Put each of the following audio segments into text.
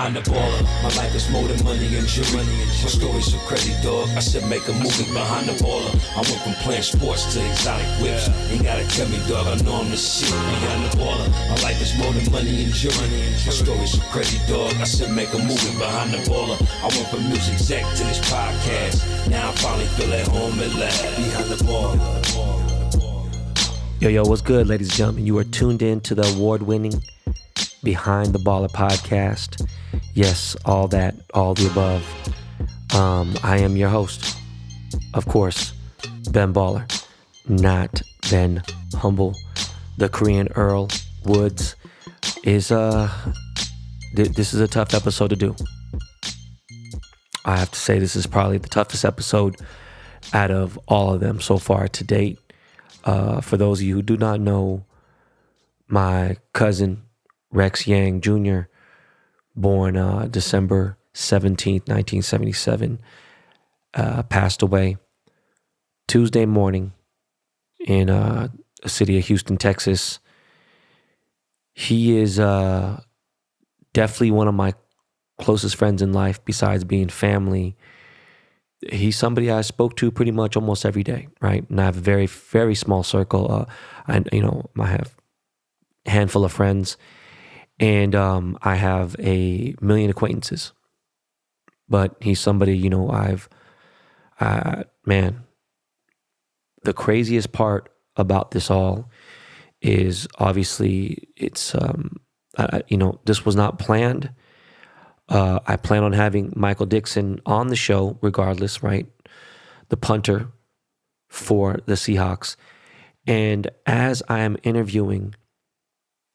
behind the baller. My life is more than money and jewelry. My story's so crazy, dog. I said make a movie behind the baller. I went from playing sports to exotic whips. Ain't gotta tell me, dog. I know I'm the shit behind the baller. My life is more than money and jewelry. My story's so crazy, dog. I said make a movie behind the baller. I went from music exec to this podcast. Now I finally feel at home at last behind the baller. Yo, what's good, ladies and gentlemen? You are tuned in to the award-winning Behind the Baller podcast. Yes, all that, all the above. I am your host, of course, Ben Baller, not Ben Humble. The Korean Earl Woods is, this is a tough episode to do. I have to say this is probably the toughest episode out of all of them so far to date. For those of you who do not know, my cousin, Rex Yang Jr., born December 17th, 1977, passed away Tuesday morning in the city of Houston, Texas. He is definitely one of my closest friends in life besides being family. He's somebody I spoke to pretty much almost every day, right? And I have a very, very small circle. I have a handful of friends, and I have a million acquaintances. But he's somebody, man, the craziest part about this all is obviously it's, this was not planned. I plan on having Michael Dickson on the show regardless, right? The punter for the Seahawks. And as I am interviewing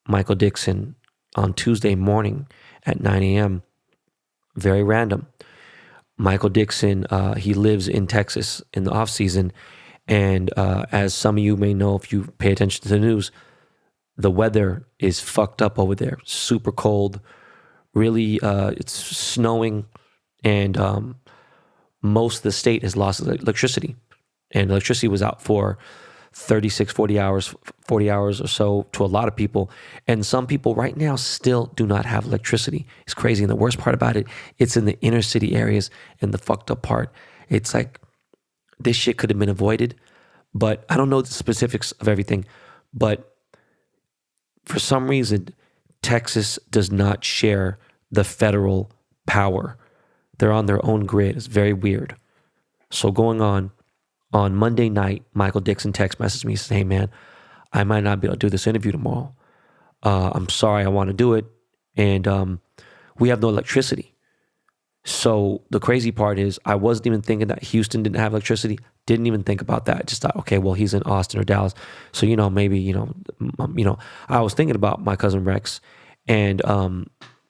Michael Dickson on Tuesday morning at 9 a.m., very random, Michael Dickson, he lives in Texas in the off season. And as some of you may know, if you pay attention to the news, the weather is fucked up over there. Super cold. Really, it's snowing, and most of the state has lost electricity. And electricity was out for 36, 40 hours or so to a lot of people. And some people right now still do not have electricity. It's crazy. And the worst part about it, it's in the inner city areas. And the fucked up part, it's like this shit could have been avoided. But I don't know the specifics of everything. But for some reason, Texas does not share the federal power. They're on their own grid. It's very weird. So going on Monday night, Michael Dickson text messaged me, says, "Hey man, I might not be able to do this interview tomorrow. I'm sorry, I want to do it. And we have no electricity." So the crazy part is I wasn't even thinking that Houston didn't have electricity. Didn't even think about that. Just thought, okay, well, he's in Austin or Dallas. So, maybe, I was thinking about my cousin Rex, and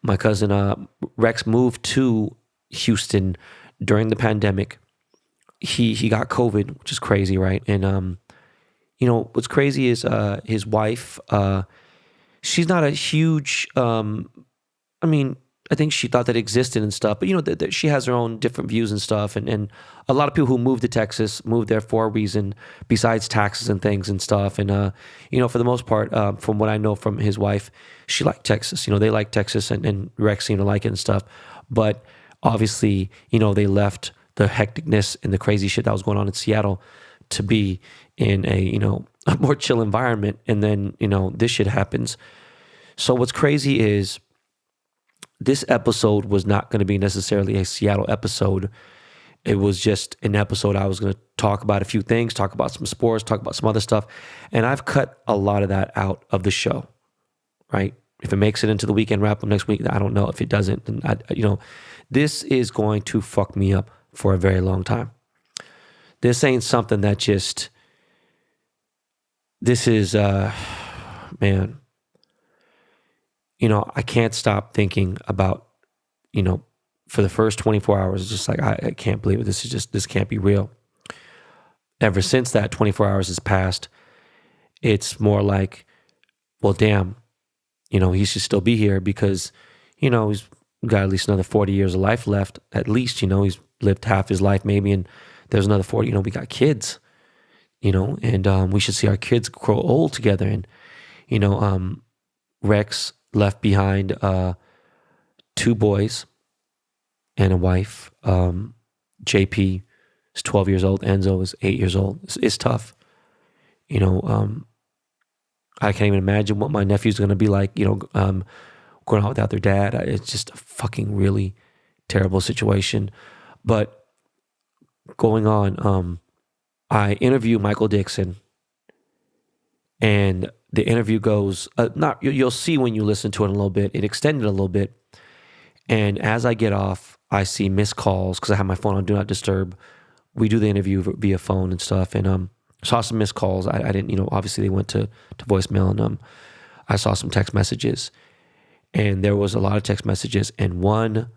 my cousin Rex moved to Houston during the pandemic. He got COVID, which is crazy, right? And, what's crazy is his wife, she's not a huge, I think she thought that existed and stuff, but that she has her own different views and stuff. And a lot of people who moved to Texas moved there for a reason besides taxes and things and stuff. And, for the most part, from what I know from his wife, she liked Texas. They like Texas, and Rex seemed to like it and stuff. But obviously, they left the hecticness and the crazy shit that was going on in Seattle to be in a more chill environment. And then, this shit happens. So what's crazy is, this episode was not going to be necessarily a Seattle episode. It was just an episode I was going to talk about a few things, talk about some sports, talk about some other stuff. And I've cut a lot of that out of the show, right? If it makes it into the weekend wrap up next week, I don't know. If it doesn't, then this is going to fuck me up for a very long time. This ain't something that this is, man. I can't stop thinking about, for the first 24 hours, it's just like, I can't believe it. This can't be real. Ever since that 24 hours has passed, it's more like, well, damn, he should still be here because, he's got at least another 40 years of life left. At least, he's lived half his life maybe, and there's another 40, we got kids, and we should see our kids grow old together. And, Rex left behind 2 boys and a wife. JP is 12 years old. Enzo is 8 years old. It's tough. You know, I can't even imagine what my nephew's going to be like, you know, growing up without their dad. It's just a fucking really terrible situation. But going on, I interview Michael Dickson, and the interview goes, you'll see when you listen to it a little bit, it extended a little bit. And as I get off, I see missed calls because I have my phone on Do Not Disturb. We do the interview via phone and stuff, and saw some missed calls. I didn't, you know, obviously they went to voicemail, and I saw some text messages. And there was a lot of text messages, and one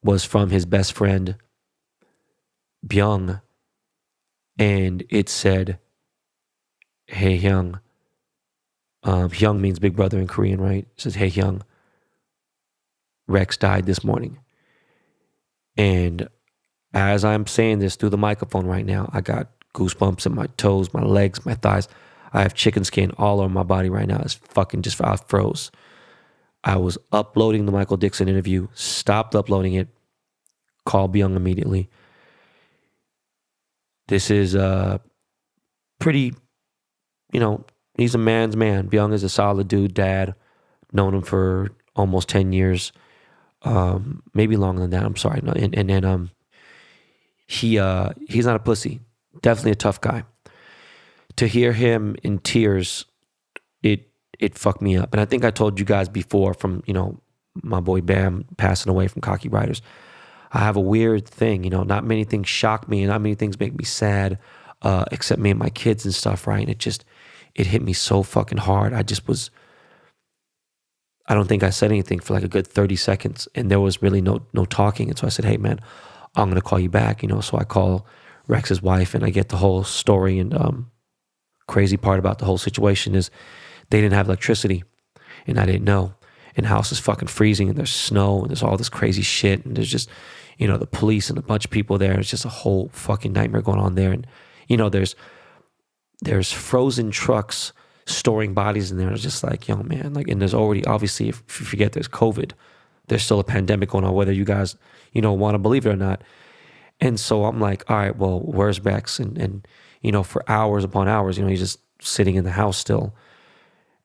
was from his best friend, Byung, and it said, "Hey Hyung." Hyung means big brother in Korean, right? It says, "Hey Hyung, Rex died this morning." And as I'm saying this through the microphone right now, I got goosebumps in my toes, my legs, my thighs. I have chicken skin all over my body right now. It's fucking just, I froze. I was uploading the Michael Dickson interview, stopped uploading it, called Byung immediately. This is pretty, you know, he's a man's man. Byung is a solid dude, dad. Known him for almost 10 years. Maybe longer than that. I'm sorry. And then he's not a pussy. Definitely a tough guy. To hear him in tears, it fucked me up. And I think I told you guys before, from, you know, my boy Bam passing away from Cocky Riders, I have a weird thing, you know, not many things shock me and not many things make me sad, except me and my kids and stuff, right? And it hit me so fucking hard. I don't think I said anything for like a good 30 seconds, and there was really no talking. And so I said, "Hey man, I'm going to call you back," you know? So I call Rex's wife and I get the whole story. And crazy part about the whole situation is they didn't have electricity, and I didn't know. And the house is fucking freezing, and there's snow, and there's all this crazy shit, and there's just, you know, the police and a bunch of people there. It's just a whole fucking nightmare going on there. And, you know, there's frozen trucks storing bodies in there. It's just like, yo, man, like, and there's already, obviously, if you forget there's COVID, there's still a pandemic going on, whether you guys, you know, want to believe it or not. And so I'm like, all right, well, where's Rex? And you know, for hours upon hours, you know, he's just sitting in the house still.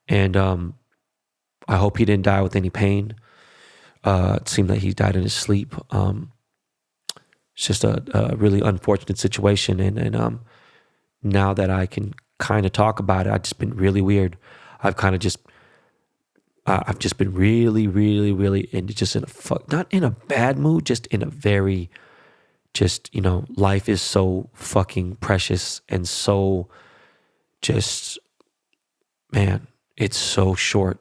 And I hope he didn't die with any pain. It seemed like he died in his sleep. It's just a really unfortunate situation. And now that I can kind of talk about it, I've just been really weird. I've just been really, really, really just in not in a bad mood, just in a very, just, you know, life is so fucking precious and so just, man, it's so short.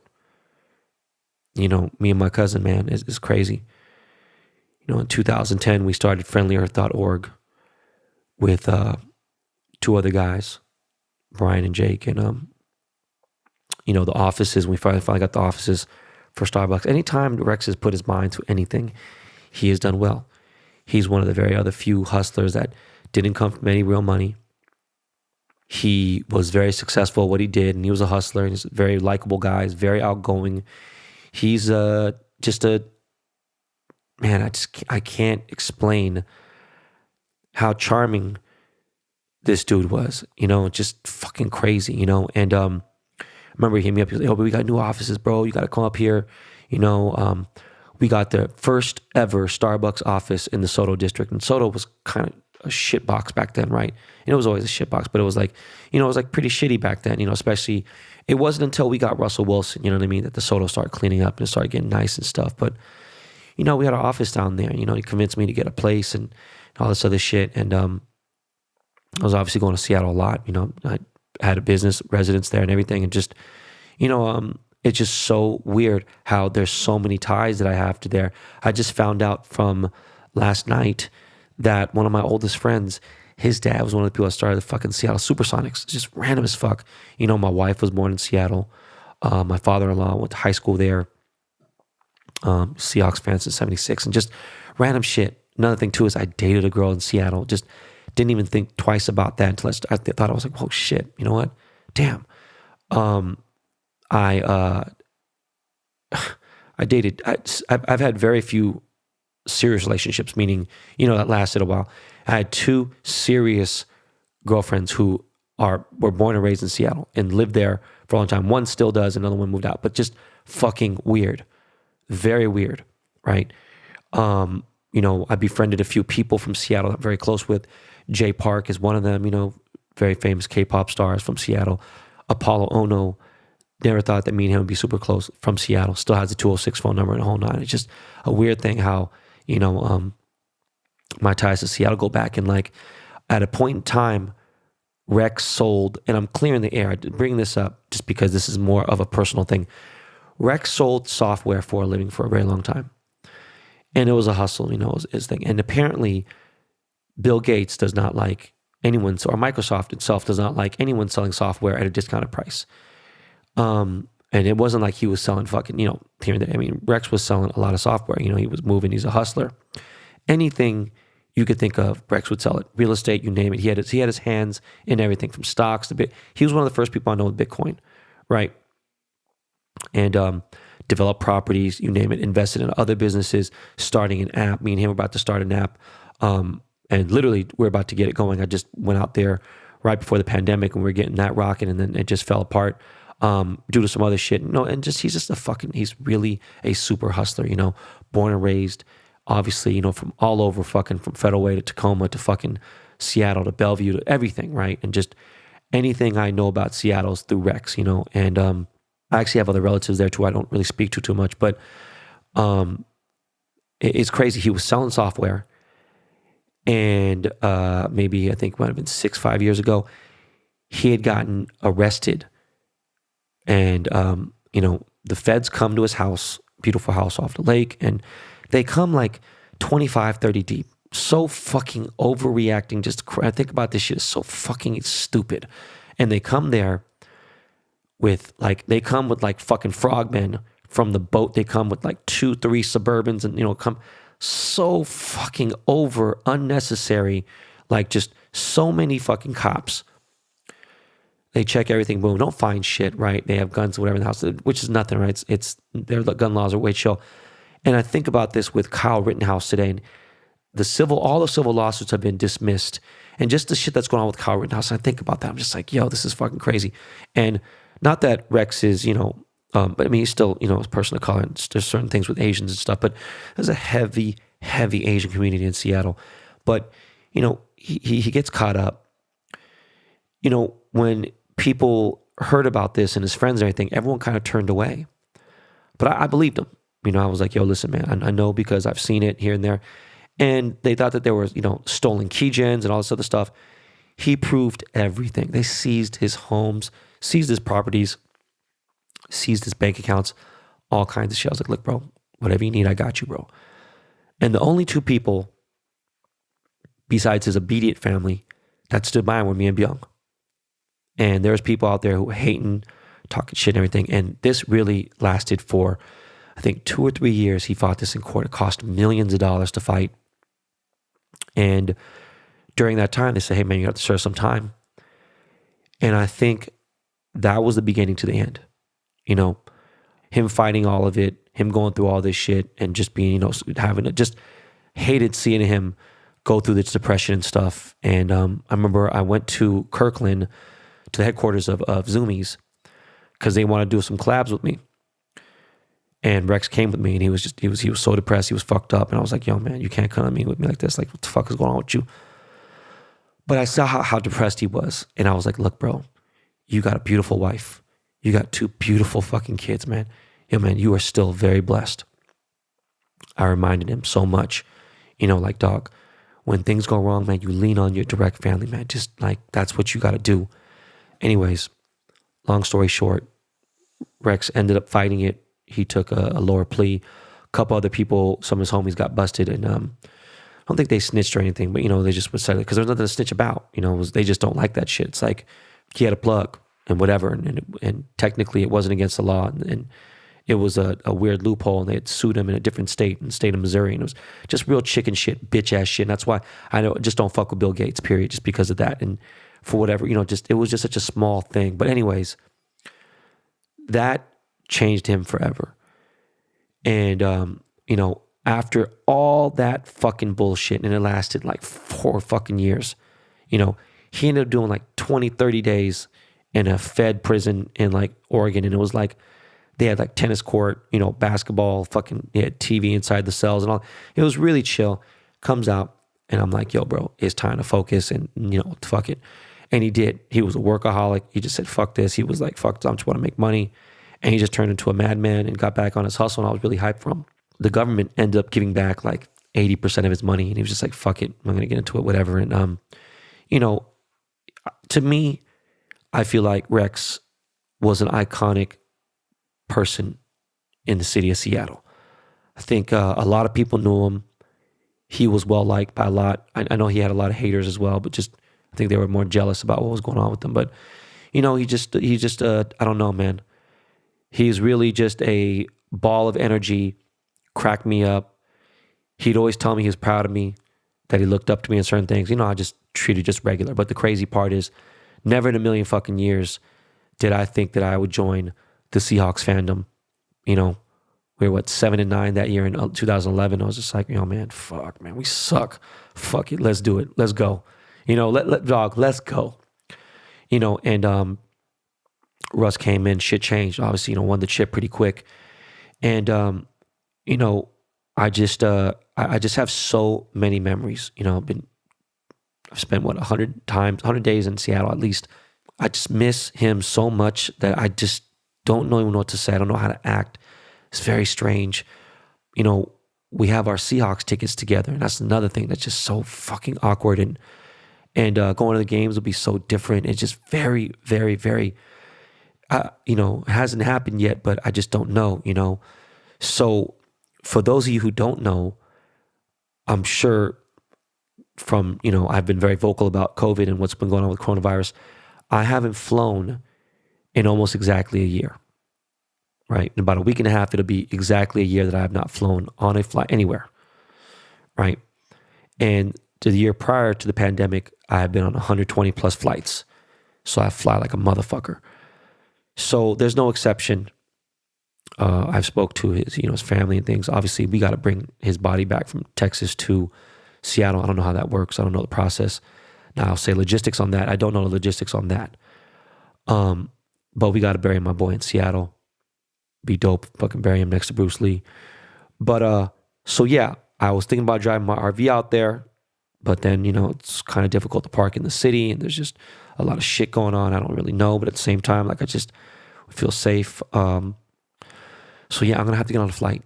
You know, me and my cousin, man, is crazy. You know, in 2010, we started friendlyearth.org with 2 other guys, Brian and Jake. And, you know, the offices, we finally got the offices for Starbucks. Anytime Rex has put his mind to anything, he has done well. He's one of the very other few hustlers that didn't come from any real money. He was very successful at what he did, and he was a hustler, and he's a very likable guy. He's very outgoing. He's just a, man, I can't explain how charming this dude was, you know, just fucking crazy, you know. And I remember he hit me up, he was like, "Oh, but we got new offices, bro. You got to come up here, you know." We got the first ever Starbucks office in the Soto district. And Soto was kind of a shit box back then, right? And it was always a shit box, but it was like, you know, it was like pretty shitty back then, you know, especially, it wasn't until we got Russell Wilson, you know what I mean, that the Soto started cleaning up and it started getting nice and stuff. But, you know, we had our office down there, you know, he convinced me to get a place and all this other shit. And I was obviously going to Seattle a lot, you know, I had a business residence there and everything. And just, you know, it's just so weird how there's so many ties that I have to there. I just found out from last night that one of my oldest friends, his dad was one of the people that started the fucking Seattle Supersonics. It's just random as fuck. You know, my wife was born in Seattle. My father-in-law went to high school there. Seahawks fan since 76, and just random shit. Another thing too is I dated a girl in Seattle. Just didn't even think twice about that until I thought, I was like, oh shit, you know what? Damn. I I've had very few serious relationships, meaning, that lasted a while. I had 2 serious girlfriends who were born and raised in Seattle and lived there for a long time. One still does, another one moved out, but just fucking weird. Very weird, right? I befriended a few people from Seattle I'm very close with. Jay Park is one of them, very famous K-pop stars from Seattle. Apollo Ono, never thought that me and him would be super close, from Seattle. Still has a 206 phone number and a whole nine. It's just a weird thing how, my ties to Seattle go back. And like at a point in time, Rex sold, and I'm clearing the air. I bring this up just because this is more of a personal thing. Rex sold software for a living for a very long time. And it was a hustle, his thing. And apparently Bill Gates does not like anyone, or Microsoft itself does not like anyone selling software at a discounted price. And it wasn't like he was selling fucking, here and there. I mean, Rex was selling a lot of software. He was moving. He's a hustler. Anything you could think of, Rex would sell it. Real estate, you name it. He had his hands in everything from stocks to he was one of the first people I know with Bitcoin, right? And developed properties, you name it. Invested in other businesses, starting an app. Me and him were about to start an app, and literally we're about to get it going. I just went out there right before the pandemic, and we were getting that rocking, and then it just fell apart. Due to some other shit, and he's really a super hustler, born and raised, obviously, from all over, fucking from Federal Way to Tacoma to fucking Seattle to Bellevue to everything, right? And just anything I know about Seattle is through Rex, and I actually have other relatives there too. I don't really speak to too much, but it's crazy. He was selling software, and maybe I think it might have been 5 years ago, he had gotten arrested. And, the feds come to his house, beautiful house off the lake, and they come like 25, 30 deep. So fucking overreacting. I think about this shit, it's so fucking stupid. And they come there with fucking frogmen from the boat. They come with like 2, 3 Suburbans and, come so fucking over, unnecessary, like just so many fucking cops. They check everything, boom, don't find shit, right? They have guns or whatever in the house, which is nothing, right? It's their gun laws are way chill. And I think about this with Kyle Rittenhouse today, and all the civil lawsuits have been dismissed, and just the shit that's going on with Kyle Rittenhouse. And I think about that, I'm just like, yo, this is fucking crazy. And not that Rex is, but I mean, he's still, a person of color, and there's certain things with Asians and stuff, but there's a heavy, heavy Asian community in Seattle. But, he gets caught up. When people heard about this and his friends and everything, everyone kind of turned away. But I believed him. I was like, yo, listen, man, I know because I've seen it here and there. And they thought that there was, stolen keygens and all this other stuff. He proved everything. They seized his homes, seized his properties, seized his bank accounts, all kinds of shit. I was like, look, bro, whatever you need, I got you, bro. And the only 2 people besides his immediate family that stood by him were me and Byung. And there's people out there who were hating, talking shit and everything. And this really lasted for, I think, 2 or 3 years. He fought this in court. It cost millions of dollars to fight. And during that time, they said, hey, man, you have to serve some time. And I think that was the beginning to the end. Him fighting all of it, him going through all this shit and just being, just hated seeing him go through this depression and stuff. And I remember I went to Kirkland, to the headquarters of Zoomies, because they wanted to do some collabs with me. And Rex came with me, and he was so depressed, he was fucked up. And I was like, yo, man, you can't come to me with me like this. Like, what the fuck is going on with you? But I saw how depressed he was. And I was like, look, bro, you got a beautiful wife. You got 2 beautiful fucking kids, man. Yo, man, you are still very blessed. I reminded him so much, like, dog, when things go wrong, man, you lean on your direct family, man. Just like, that's what you got to do. Anyways, long story short, Rex ended up fighting it. He took a lower plea. A couple other people, some of his homies got busted, and I don't think they snitched or anything, but they just said it because there's nothing to snitch about. They just don't like that shit. It's like he had a plug and whatever, and technically it wasn't against the law, and it was a weird loophole, and they had sued him in a different state, in the state of Missouri, and it was just real chicken shit, bitch ass shit. And that's why I just don't fuck with Bill Gates, period, just because of that. And for whatever, it was just such a small thing. But anyways, that changed him forever. And, after all that fucking bullshit, and it lasted like 4 fucking years, he ended up doing like 20, 30 days in a Fed prison in like Oregon. And it was like, they had like tennis court, basketball, fucking, they had TV inside the cells and all. It was really chill. Comes out, and I'm like, yo, bro, it's time to focus and, fuck it. And he did. He was a workaholic. He just said, fuck this. He was like, fuck, I just want to make money. And he just turned into a madman and got back on his hustle. And I was really hyped for him. The government ended up giving back like 80% of his money. And he was just like, fuck it, I'm going to get into it, whatever. And, to me, I feel like Rex was an iconic person in the city of Seattle. I think a lot of people knew him. He was well liked by a lot. I know he had a lot of haters as well, but just I think they were more jealous about what was going on with him. But he just I don't know, man. He's really just a ball of energy, cracked me up. He'd always tell me he was proud of me, that he looked up to me in certain things. I just treated just regular. But the crazy part is, never in a million fucking years did I think that I would join the Seahawks fandom. We were 7-9 that year in 2011. I was just like, man, fuck, man, we suck. Fuck it, let's do it. Let's go. Let's go. And Russ came in, shit changed. Obviously, won the chip pretty quick. And I just have so many memories. I've spent 100 days in Seattle at least. I just miss him so much that I just don't even know what to say. I don't know how to act. It's very strange. We have our Seahawks tickets together, and that's another thing that's just so fucking awkward. And going to the games will be so different. It's just very, very, very, it hasn't happened yet, but I just don't know, So for those of you who don't know, I'm sure from, I've been very vocal about COVID and what's been going on with coronavirus. I haven't flown in almost exactly a year, right? In about a week and a half, it'll be exactly a year that I have not flown on a flight anywhere, right? And to the year prior to the pandemic, I have been on 120 plus flights. So I fly like a motherfucker. So there's no exception. I've spoke to his family and things. Obviously, we got to bring his body back from Texas to Seattle. I don't know how that works. I don't know the process. Now I'll say logistics on that. I don't know the logistics on that. But we got to bury my boy in Seattle. Be dope. Fucking bury him next to Bruce Lee. But so yeah, I was thinking about driving my RV out there, but then it's kind of difficult to park in the city, and there's just a lot of shit going on. I don't really know, but at the same time, like I just feel safe. So yeah, I'm gonna have to get on a flight.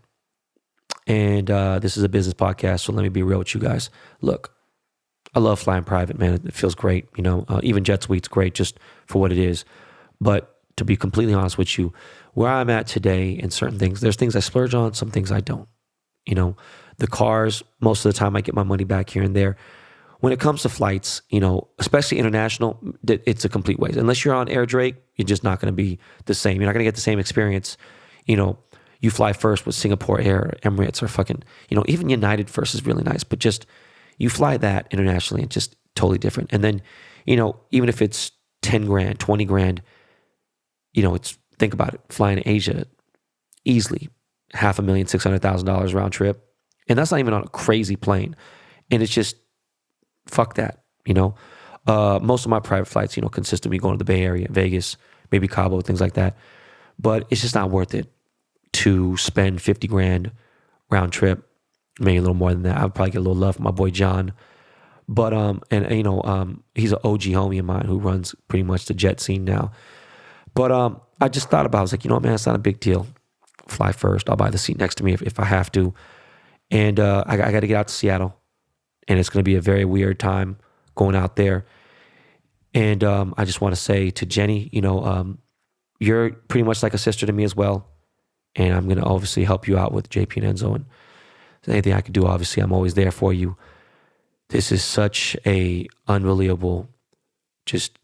And this is a business podcast, so let me be real with you guys. Look, I love flying private, man. It feels great. Even jet suite's great just for what it is. But to be completely honest with you, where I'm at today in certain things, there's things I splurge on, some things I don't. The cars, most of the time I get my money back here and there. When it comes to flights, especially international, it's a complete waste. Unless you're on Air Drake, you're just not going to be the same. You're not going to get the same experience. You fly first with Singapore Air, Emirates, or fucking, even United first is really nice. But just, you fly that internationally, it's just totally different. And then, even if it's 10 grand, 20 grand, think about it, flying to Asia, easily $500,000, $600,000 round trip. And that's not even on a crazy plane. And it's just, fuck that, Most of my private flights, consist of me going to the Bay Area, Vegas, maybe Cabo, things like that. But it's just not worth it to spend 50 grand round trip, maybe a little more than that. I would probably get a little love from my boy John. But, he's an OG homie of mine who runs pretty much the jet scene now. But I just thought about it. I was like, man, it's not a big deal. Fly first. I'll buy the seat next to me if I have to. And I got to get out to Seattle. And it's going to be a very weird time going out there. And I just want to say to Jenny, you're pretty much like a sister to me as well. And I'm going to obviously help you out with JP and Enzo. And anything I could do, obviously, I'm always there for you. This is such a unbelievable, just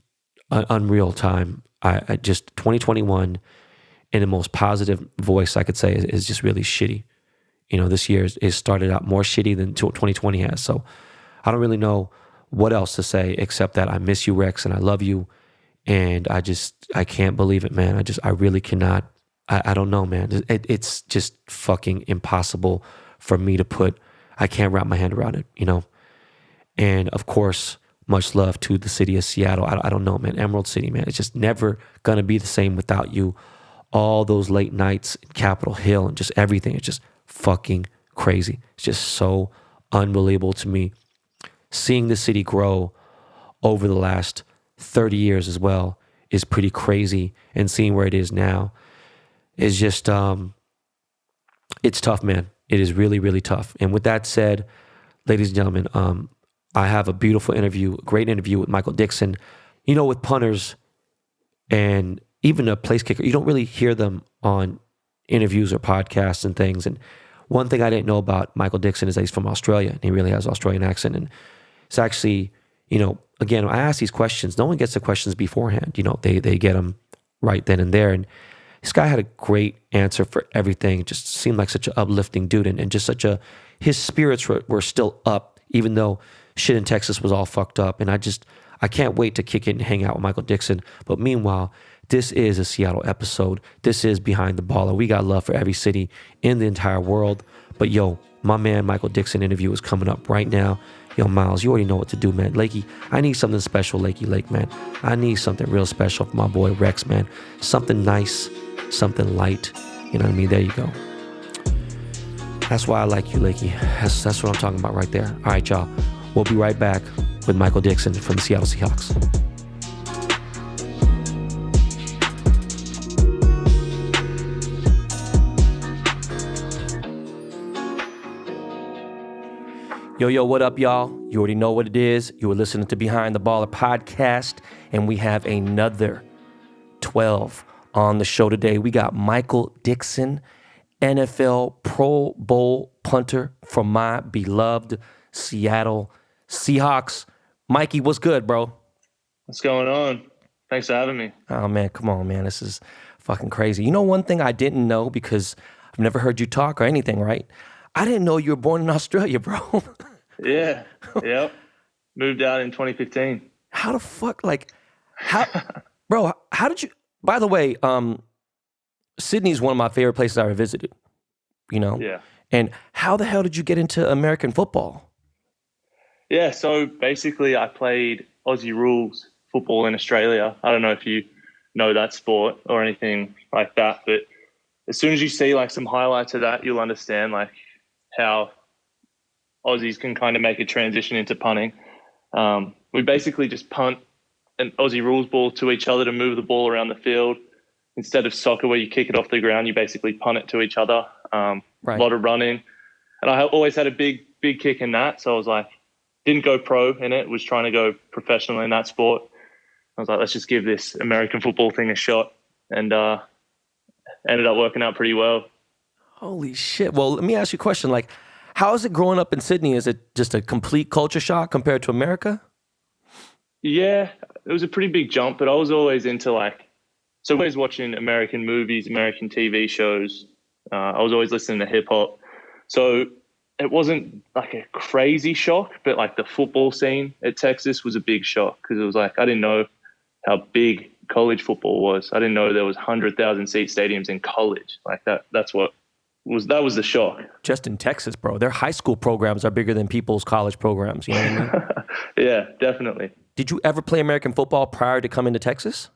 unreal time. I just 2021 in the most positive voice I could say is just really shitty. This year is started out more shitty than 2020 has. So I don't really know what else to say except that I miss you, Rex, and I love you. And I can't believe it, man. I really cannot. I don't know, man. It's just fucking impossible for me to I can't wrap my hand around it, you know? And of course, much love to the city of Seattle. I don't know, man. Emerald City, man. It's just never going to be the same without you. All those late nights in Capitol Hill and just everything. It's just fucking crazy. It's just so unbelievable to me. Seeing the city grow over the last 30 years as well is pretty crazy. And seeing where it is now is just, it's tough, man. It is really, really tough. And with that said, ladies and gentlemen, I have a beautiful interview, a great interview with Michael Dickson. You know, with punters and even a place kicker, you don't really hear them on interviews or podcasts and things. And one thing I didn't know about Michael Dickson is that he's from Australia, and he really has an Australian accent. And it's actually, you know, again, I ask these questions. No one gets the questions beforehand. You know, they get them right then and there. And this guy had a great answer for everything. Just seemed like such an uplifting dude, and just his spirits were still up, even though shit in Texas was all fucked up. And I can't wait to kick it and hang out with Michael Dickson. But meanwhile, this is a Seattle episode. This is Behind the Baller. We got love for every city in the entire world. But yo, my man Michael Dickson interview is coming up right now. Yo, Miles, you already know what to do, man. Lakey, I need something special, Lakey Lake, man. I need something real special for my boy Rex, man. Something nice, something light. You know what I mean? There you go. That's why I like you, Lakey. That's what I'm talking about right there. All right, y'all. We'll be right back with Michael Dickson from the Seattle Seahawks. Yo, what up, y'all? You already know what it is. You are listening to Behind the Baller podcast, and we have another 12 on the show today. We got Michael Dickson, NFL Pro Bowl punter from my beloved Seattle Seahawks. Mikey, what's good, bro? What's going on? Thanks for having me. Oh, man, come on, man. This is fucking crazy. You know one thing I didn't know, because I've never heard you talk or anything, right? I didn't know you were born in Australia, bro. Yeah, yep. Moved out in 2015. How the fuck, bro, how did you, by the way, Sydney's one of my favorite places I ever visited, you know? Yeah. And how the hell did you get into American football? Yeah, so basically I played Aussie rules football in Australia. I don't know if you know that sport or anything like that, but as soon as you see like some highlights of that, you'll understand like how Aussies can kind of make a transition into punting. We basically just punt an Aussie rules ball to each other to move the ball around the field. Instead of soccer where you kick it off the ground, you basically punt it to each other. Right. A lot of running. And I always had a big kick in that. So I was like, didn't go pro in it, was trying to go professional in that sport. I was like, let's just give this American football thing a shot. And ended up working out pretty well. Holy shit. Well, let me ask you a question. Like, how is it growing up in Sydney? Is it just a complete culture shock compared to America? Yeah, it was a pretty big jump, but I was always into always watching American movies, American TV shows. I was always listening to hip hop. So it wasn't like a crazy shock, but like the football scene at Texas was a big shock because it was like, I didn't know how big college football was. I didn't know there was 100,000 seat stadiums in college. Like that was the shock. Just in Texas, bro. Their high school programs are bigger than people's college programs. You know what I mean? Yeah, definitely. Did you ever play American football prior to coming to Texas?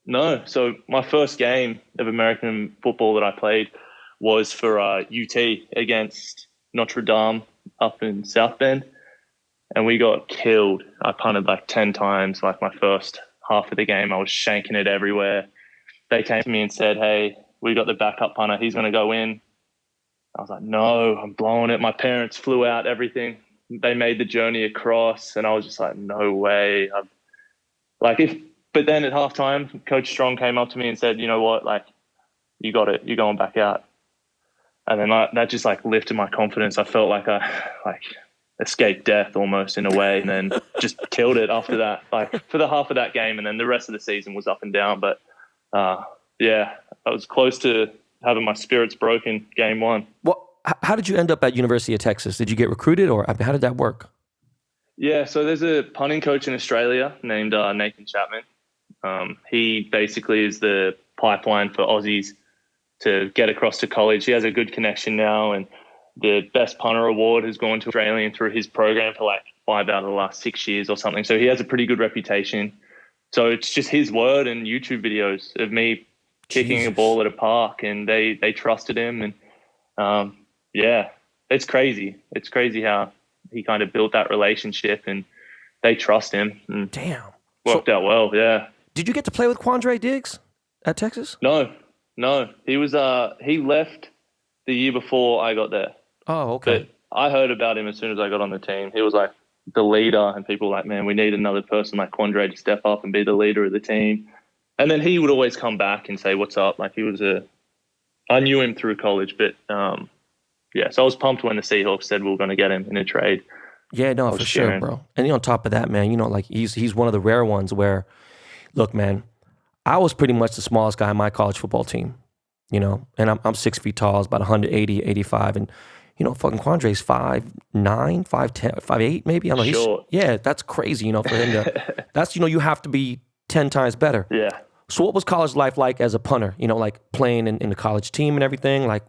No. So my first game of American football that I played was for UT against Notre Dame up in South Bend. And we got killed. I punted like 10 times, like my first half of the game. I was shanking it everywhere. They came to me and said, hey, we got the backup punter. He's going to go in. I was like, no, I'm blowing it. My parents flew out, everything. They made the journey across. And I was just like, no way. But then at halftime, Coach Strong came up to me and said, you know what, like, you got it. You're going back out. And then that just like lifted my confidence. I felt like I escaped death almost in a way, and then just killed it after that, like for the half of that game. And then the rest of the season was up and down. But yeah, I was close to having my spirits broken game one. Well, how did you end up at University of Texas? Did you get recruited, or how did that work? Yeah, so there's a punting coach in Australia named Nathan Chapman. He basically is the pipeline for Aussies to get across to college. He has a good connection now, and the best punter award has gone to Australian through his program for like 5 out of the last 6 years or something. So he has a pretty good reputation. So it's just his word and YouTube videos of me kicking a ball at a park, and they trusted him. And yeah, it's crazy. It's crazy how he kind of built that relationship, and they trust him. And damn. Worked out well, yeah. Did you get to play with Quandre Diggs at Texas? No. He was he left the year before I got there. Oh, okay. But I heard about him as soon as I got on the team. He was like the leader, and people were like, man, we need another person like Quandre to step up and be the leader of the team. And then he would always come back and say, what's up? Like I knew him through college, but yeah, so I was pumped when the Seahawks said we were going to get him in a trade. Yeah, no, for sure, bro. And on top of that, man, like he's one of the rare ones where, look, man, I was pretty much the smallest guy on my college football team, and I'm 6 feet tall, I was about 180, 85, and fucking Quandre's 5'9", 5'10", 5'8", maybe. I don't know. Sure. Yeah, that's crazy, for him to. That's you have to be 10 times better. Yeah. So what was college life like as a punter? Like playing in the college team and everything. Like,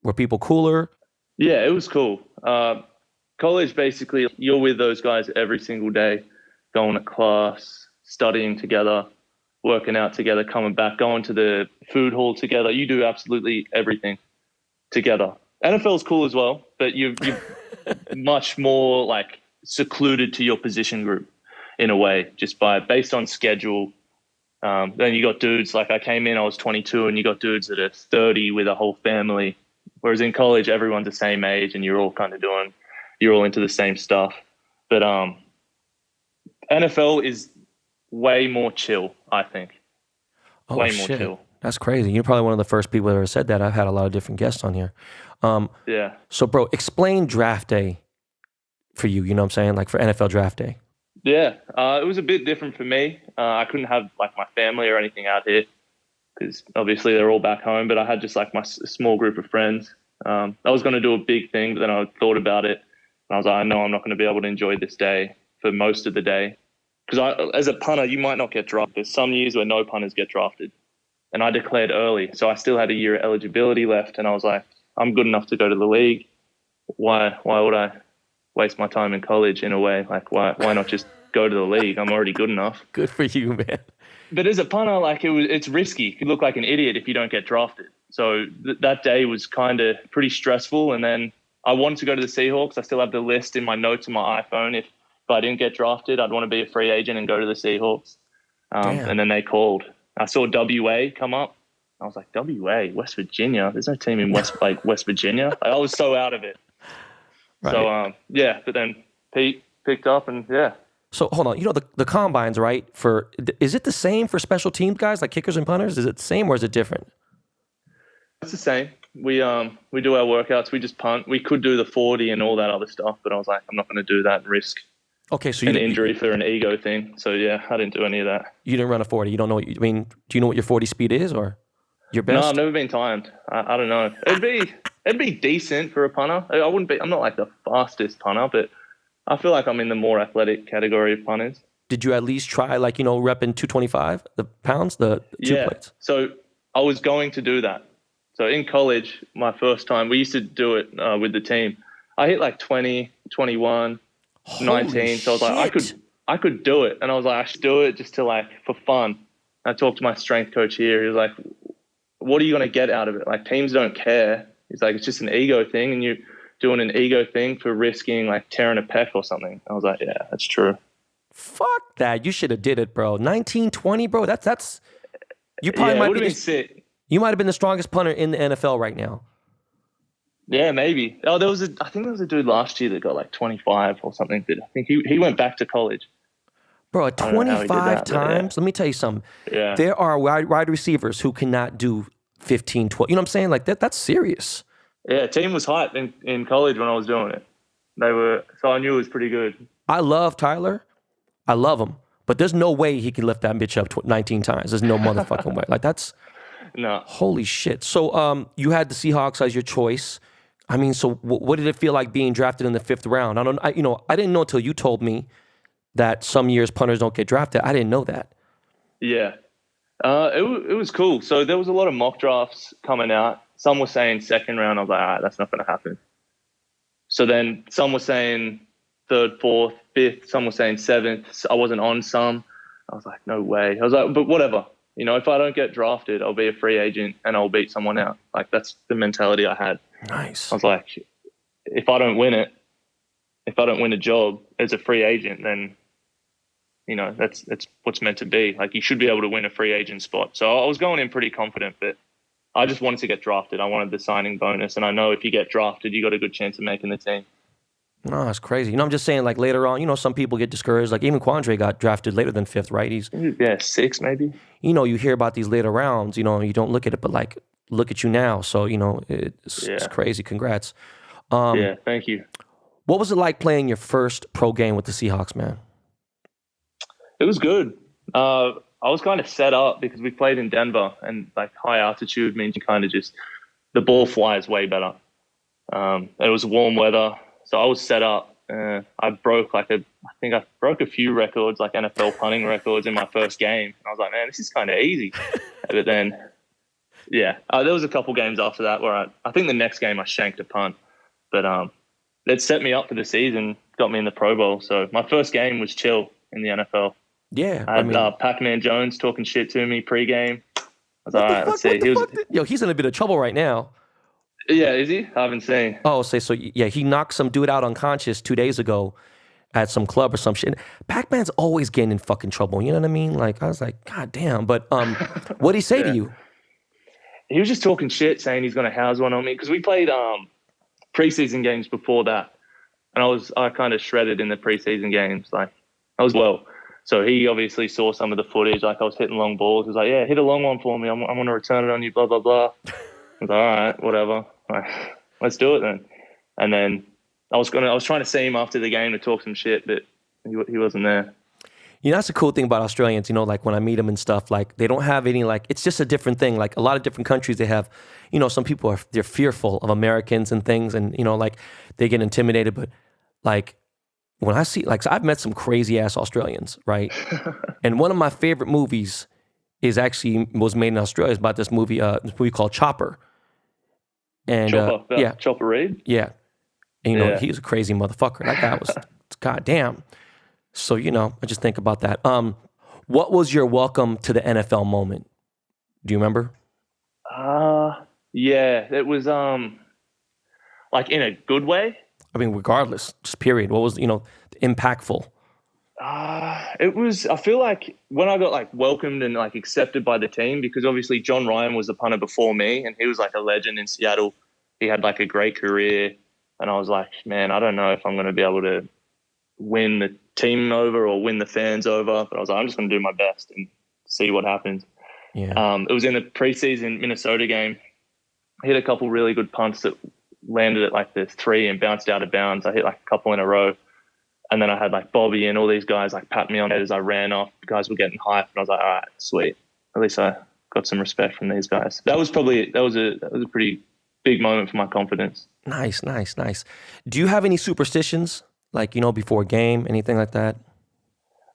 were people cooler? Yeah, it was cool. College, basically, you're with those guys every single day, going to class, studying together, working out together, coming back, going to the food hall together. You do absolutely everything together. NFL's cool as well, but you're much more like secluded to your position group in a way, just based on schedule. Then you got dudes like I came in, I was 22, and you got dudes that are 30 with a whole family. Whereas in college, everyone's the same age, and you're all into the same stuff. But NFL is way more chill, I think. Oh, way shit. more chill. That's crazy. You're probably one of the first people that ever said that. I've had a lot of different guests on here. Yeah. So, bro, explain draft day for you. You know what I'm saying? Like for NFL draft day. Yeah. It was a bit different for me. I couldn't have like my family or anything out here because obviously they're all back home. But I had just like my small group of friends. I was going to do a big thing, but then I thought about it. And I was like, I know I'm not going to be able to enjoy this day for most of the day. Because as a punter, you might not get drafted. There's some years where no punters get drafted. And I declared early. So I still had a year of eligibility left. And I was like, I'm good enough to go to the league. Why would I waste my time in college in a way? Like, why not just go to the league? I'm already good enough. Good for you, man. But as a punter, like it's risky. You look like an idiot if you don't get drafted. So that day was kind of pretty stressful. And then I wanted to go to the Seahawks. I still have the list in my notes on my iPhone. If I didn't get drafted, I'd want to be a free agent and go to the Seahawks. And then they called. I saw WA come up. I was like, WA, West Virginia? There's no team in West Virginia. I was so out of it. Right. So, yeah, but then Pete picked up and, yeah. So, hold on. The combines, right? Is it the same for special teams guys, like kickers and punters? Is it the same or is it different? It's the same. We do our workouts. We just punt. We could do the 40 and all that other stuff, but I was like, I'm not going to do that and risk an injury for an ego thing. So, yeah, I didn't do any of that. You didn't run a 40. You don't know do you know what your 40 speed is or your best? No, I've never been timed. I don't know. It'd be decent for a punter. I'm not like the fastest punter, but I feel like I'm in the more athletic category of punters. Did you at least try repping 225, the pounds, the two plates? So I was going to do that. So in college, my first time, we used to do it with the team. I hit like 20, 21, Holy 19. So I was like, I could do it. And I was like, I should do it just to like, for fun. I talked to my strength coach here. He was like, what are you going to get out of it? Like teams don't care. He's like, it's just an ego thing. And you're doing an ego thing for risking like tearing a pec or something. I was like, yeah, that's true. Fuck that. You should have did it, bro. 1920, bro. That's you probably might be sick. You might have been the strongest punter in the NFL right now. Yeah, maybe. Oh, I think there was a dude last year that got like 25 or something. I think he went back to college. Bro, 25 times? Let me tell you something. Yeah. There are wide receivers who cannot do 15, 12. You know what I'm saying? Like that's serious. Yeah, team was hyped in college when I was doing it. So I knew it was pretty good. I love Tyler. I love him. But there's no way he can lift that bitch up 19 times. There's no motherfucking way. Like that's... No. Holy shit. So you had the Seahawks as your choice. I mean, so what did it feel like being drafted in the 5th round? I didn't know until you told me that some years punters don't get drafted. I didn't know that. Yeah. It was cool. So there was a lot of mock drafts coming out. Some were saying second round. I was like, all right, that's not going to happen. So then some were saying third, fourth, fifth. Some were saying seventh. I wasn't on some. I was like, no way. I was like, but whatever. You know, if I don't get drafted, I'll be a free agent and I'll beat someone out. Like, that's the mentality I had. Nice. I was like, if I don't win it, if I don't win a job as a free agent, then, you know, that's what's meant to be. Like, you should be able to win a free agent spot. So I was going in pretty confident, but I just wanted to get drafted. I wanted the signing bonus. And I know if you get drafted, you got a good chance of making the team. No, that's crazy. You know, I'm just saying, like, later on, you know, some people get discouraged. Like, even Quandre got drafted later than fifth, right? He's, sixth maybe. You know, you hear about these later rounds, you know, you don't look at it, but, like, look at you now. So, you know, it's crazy. Congrats. Yeah, thank you. What was it like playing your first pro game with the Seahawks, man? It was good. I was kind of set up because we played in Denver, and like high altitude means you kind of just, the ball flies way better. It was warm weather, so I was set up. I broke I think I broke a few records, like NFL punting records in my first game. I was like, man, this is kind of easy. But then, there was a couple games after that where I think the next game I shanked a punt, but it set me up for the season, got me in the Pro Bowl. So my first game was chill in the NFL. Yeah, I had Pac-Man Jones talking shit to me pregame. I was all right, let's see. Yo, he's in a bit of trouble right now. Yeah, is he? I haven't seen. Oh, so yeah, he knocked some dude out unconscious 2 days ago at some club or some shit. Pac-Man's always getting in fucking trouble. You know what I mean? Like, I was like, God damn. But what'd he say to you? He was just talking shit, saying he's going to house one on me because we played preseason games before that, and I kind of shredded in the preseason games. Like, I was well. So he obviously saw some of the footage, like I was hitting long balls. He was like, yeah, hit a long one for me. I'm going to return it on you, blah, blah, blah. I was like, all right, whatever. Like, let's do it then. And then I was trying to see him after the game to talk some shit, but he wasn't there. You know, that's the cool thing about Australians, you know, like when I meet them and stuff, like they don't have any, like, it's just a different thing. Like a lot of different countries, they have, you know, some people they're fearful of Americans and things and, you know, like they get intimidated, but like, when I see, like, so I've met some crazy ass Australians, right? And one of my favorite movies was made in Australia. It's about this movie called Chopper. And Chopper Reed? Yeah. And you know, he was a crazy motherfucker. That guy was goddamn. So, you know, I just think about that. What was your welcome to the NFL moment? Do you remember? Yeah, it was like in a good way. I mean, regardless, just period. What was, you know, impactful? It was, I feel like when I got like welcomed and like accepted by the team, because obviously John Ryan was the punter before me and he was like a legend in Seattle. He had like a great career. And I was like, man, I don't know if I'm going to be able to win the team over or win the fans over. But I was like, I'm just going to do my best and see what happens. Yeah. It was in the preseason Minnesota game. I hit a couple really good punts that landed at like the 3 and bounced out of bounds. I hit like a couple in a row. And then I had like Bobby and all these guys like pat me on the head as I ran off. The guys were getting hyped. And I was like, all right, sweet. At least I got some respect from these guys. That was a pretty big moment for my confidence. Nice. Do you have any superstitions? Like, you know, before a game, anything like that?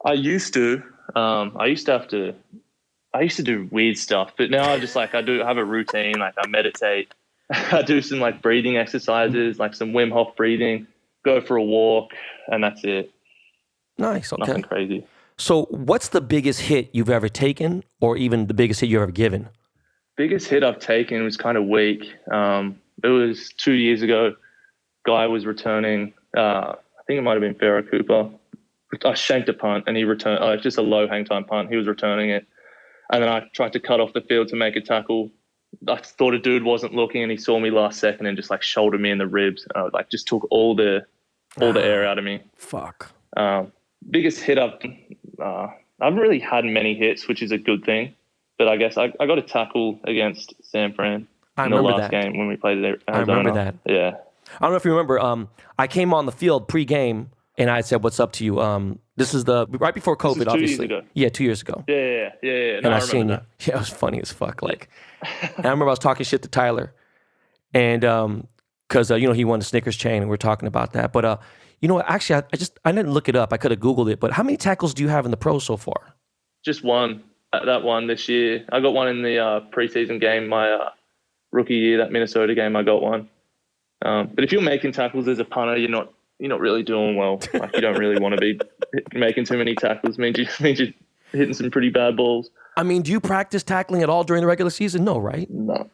I used to. I used to do weird stuff, but now I just like, I have a routine. Like I meditate. I do some like breathing exercises, like some Wim Hof breathing, go for a walk, and that's it. Nice. Okay. Nothing crazy. So what's the biggest hit you've ever taken or even the biggest hit you've ever given? Biggest hit I've taken was kind of weak. It was 2 years ago. Guy was returning, I think it might have been Farrah Cooper. I shanked a punt and he returned, just a low hang time punt. He was returning it. And then I tried to cut off the field to make a tackle. I thought a dude wasn't looking and he saw me last second and just like shouldered me in the ribs. Like just took all the air out of me. Fuck. Biggest hit I haven't really had many hits, which is a good thing. But I guess I got a tackle against San Fran in the last game when we played Arizona. I remember that. Yeah. I don't know if you remember. I came on the field pre-game and I said, "What's up to you?" This is right before COVID, this is 2 obviously. Years ago. Yeah, 2 years ago. Yeah. And I seen you. Yeah, it was funny as fuck. Like, and I remember I was talking shit to Tyler, and because you know he won the Snickers chain, and we were talking about that. But you know, actually, I didn't look it up. I could have Googled it. But how many tackles do you have in the pros so far? Just one. that one this year. I got one in the preseason game, my rookie year, that Minnesota game. I got one. But if you're making tackles as a punter, you're not really doing well. Like, you don't really want to be making too many tackles. Means you're hitting some pretty bad balls. I mean, do you practice tackling at all during the regular season? No, right? No.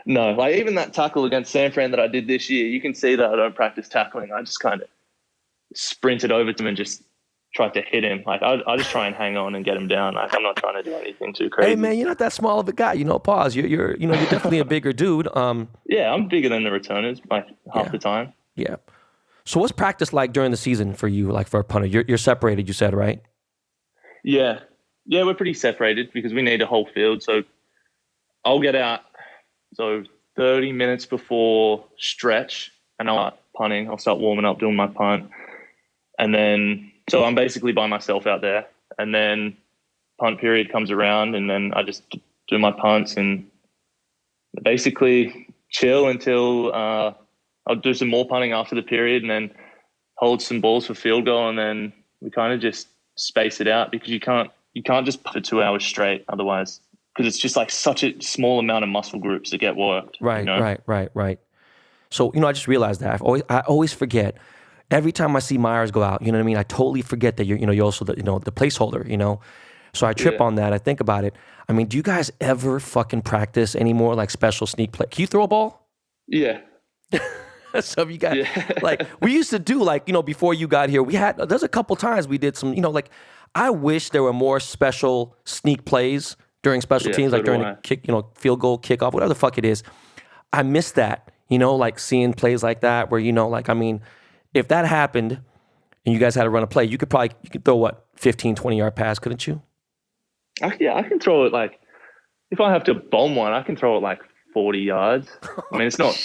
Like, even that tackle against San Fran that I did this year, you can see that I don't practice tackling. I just kind of sprinted over to him and just tried to hit him. Like, I just try and hang on and get him down. Like, I'm not trying to do anything too crazy. Hey man, you're not that small of a guy. Pause. You're definitely a bigger dude. Yeah, I'm bigger than the returners, like half the time. Yeah. So what's practice like during the season for you, like for a punter? You're separated, you said, right? Yeah, we're pretty separated because we need a whole field. So I'll get out 30 minutes before stretch, and I'll start punting. I'll start warming up, doing my punt, and then so I'm basically by myself out there. And then punt period comes around, and then I just do my punts and basically chill until I'll do some more punting after the period, and then hold some balls for field goal, and then we kind of just space it out because you can't just punt for 2 hours straight otherwise, because it's just like such a small amount of muscle groups that get worked. Right. So I just realized that I always forget. Every time I see Myers go out, you know what I mean? I totally forget that you're also the placeholder, So I trip on that. I think about it. I mean, do you guys ever fucking practice anymore, like special sneak play? Can you throw a ball? Yeah. So you got like we used to do, like, before you got here, there's a couple times we did some, like, I wish there were more special sneak plays during special teams, like during the kick, field goal, kickoff, whatever the fuck it is. I miss that, like seeing plays like that where, like, I mean, if that happened and you guys had to run a play, you could throw what, 15, 20-yard pass, couldn't you? I can throw it, like, if I have to bomb one, I can throw it like 40 yards. I mean, it's not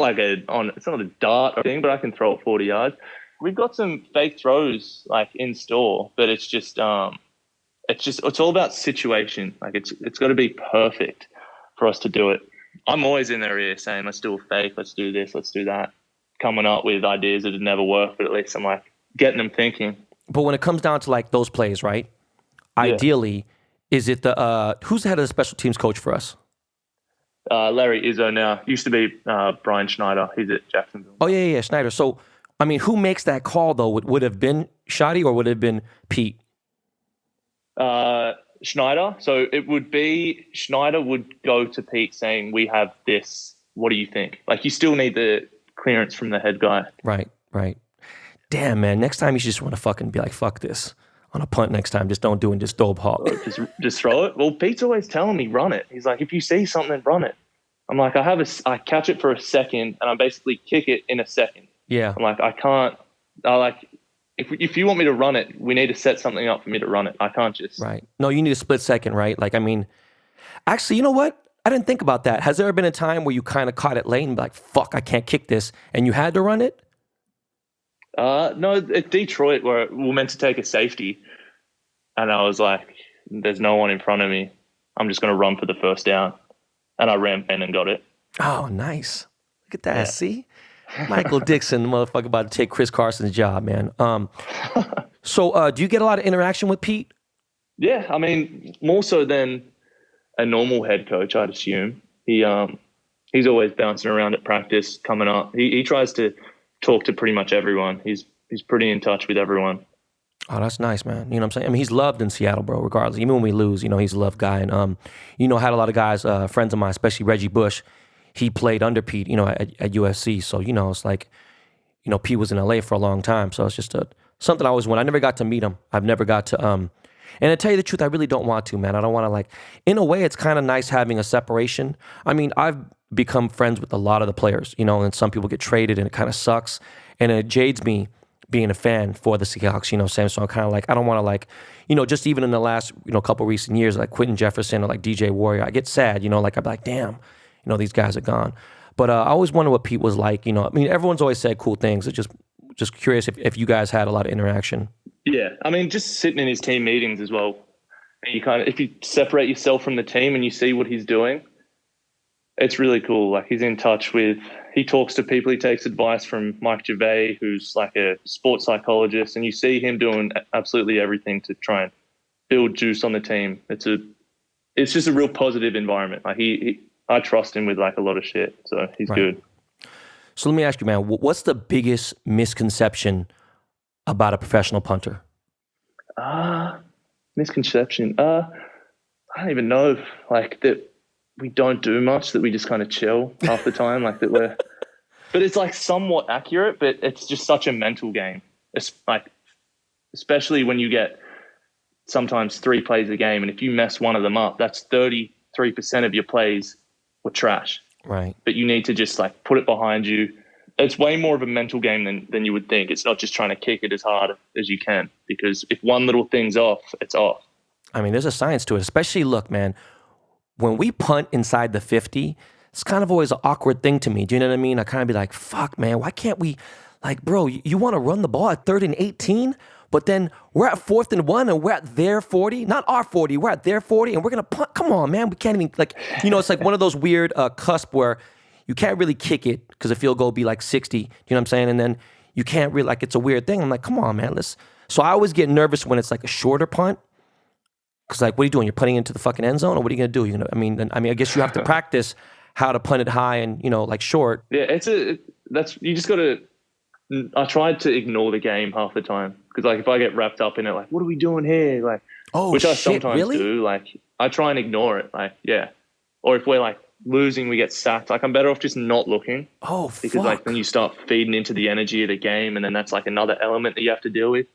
like it's not a dart or thing, but I can throw it 40 yards. We've got some fake throws like in store, but it's all about situation. Like, it's got to be perfect for us to do it. I'm always in their ear saying, let's do a fake, let's do this, let's do that, coming up with ideas that would never work, but at least I'm like getting them thinking. But when it comes down to like those plays, right? Ideally, is it who's the head of the special teams coach for us? Larry Izzo now. Used to be Brian Schneider. He's at Jacksonville. Oh, yeah, Schneider. So, I mean, who makes that call, though? Would it have been Shoddy or would it have been Pete? Schneider. So it would be Schneider would go to Pete saying, we have this. What do you think? Like, you still need the clearance from the head guy. Right. Damn, man. Next time you just want to fucking be like, fuck this. On a punt next time, just don't do it, just throw a ball. Just throw it. Well, Pete's always telling me run it. He's like, if you see something, run it. I'm like, I catch it for a second, and I basically kick it in a second. Yeah. I'm like, I can't. If you want me to run it, we need to set something up for me to run it. I can't just. Right. No, you need a split second, right? Like, I mean, actually, you know what? I didn't think about that. Has there ever been a time where you kind of caught it late and be like, fuck, I can't kick this, and you had to run it? No, at Detroit, where we were meant to take a safety, and I was like, there's no one in front of me. I'm just going to run for the first down. And I ran in and got it. Oh, nice. Look at that. Yeah. See? Michael Dickson, the motherfucker about to take Chris Carson's job, man. So do you get a lot of interaction with Pete? Yeah, I mean, more so than a normal head coach, I'd assume. He's always bouncing around at practice, coming up. He tries to talk to pretty much everyone. He's pretty in touch with everyone. Oh, that's nice, man. You know what I'm saying? I mean, he's loved in Seattle, bro, regardless. Even when we lose, he's a loved guy. And, had a lot of guys, friends of mine, especially Reggie Bush. He played under Pete, at USC. So, it's like, Pete was in LA for a long time. So it's just something I always want. I never got to meet him. I've never got to, and to tell you the truth, I really don't want to, man. I don't want to, in a way, it's kind of nice having a separation. I mean, I've become friends with a lot of the players, and some people get traded and it kind of sucks. And it jades me being a fan for the Seahawks, Sam. So I'm kind of I don't want to just even in the last, couple recent years, like Quentin Jefferson or like DJ Warrior, I get sad, I'm like, damn, these guys are gone. But I always wonder what Pete was like, I mean, everyone's always said cool things. It's just curious if you guys had a lot of interaction. Yeah. I mean, just sitting in his team meetings as well. You if you separate yourself from the team and you see what he's doing, it's really cool. Like, he's in touch with, he talks to people, he takes advice from Mike Gervais, who's like a sports psychologist, and you see him doing absolutely everything to try and build juice on the team. It's just a real positive environment. Like I trust him with like a lot of shit, so he's good. So let me ask you, man, what's the biggest misconception about a professional punter? Misconception. I don't even know. Like that we don't do much. That we just kind of chill half the time. Like that we're. But it's like somewhat accurate. But it's just such a mental game. It's like, especially when you get sometimes 3 plays a game, and if you mess one of them up, that's 33% of your plays were trash. Right. But you need to just like put it behind you. It's way more of a mental game than you would think. It's not just trying to kick it as hard as you can, because if one little thing's off, it's off. I mean, there's a science to it. Especially, look, man, when we punt inside the 50, it's kind of always an awkward thing to me. Do you know what I mean? I kind of be like, fuck, man, why can't we, like, bro, you want to run the ball at 3rd and 18, but then we're at 4th and 1 and we're at their 40, not our 40, we're at their 40 and we're going to punt. Come on, man. We can't even, like, it's like one of those weird cusp where you can't really kick it because the field goal will be like 60. You know what I'm saying? And then you can't really, like, it's a weird thing. I'm like, come on, man. So I always get nervous when it's like a shorter punt. Because, like, what are you doing? You're putting into the fucking end zone, or what are you going to do? I guess you have to practice how to punt it high and, like, short. Yeah, you just got to, I tried to ignore the game half the time. Because, like, if I get wrapped up in it, like, what are we doing here? Like, which I sometimes really? do. Like, I try and ignore it. Like, yeah. Or if we're, like, losing, we get sacked. Like, I'm better off just not looking. Oh, because, fuck. like, then you start feeding into the energy of the game, and then that's, like, another element that you have to deal with.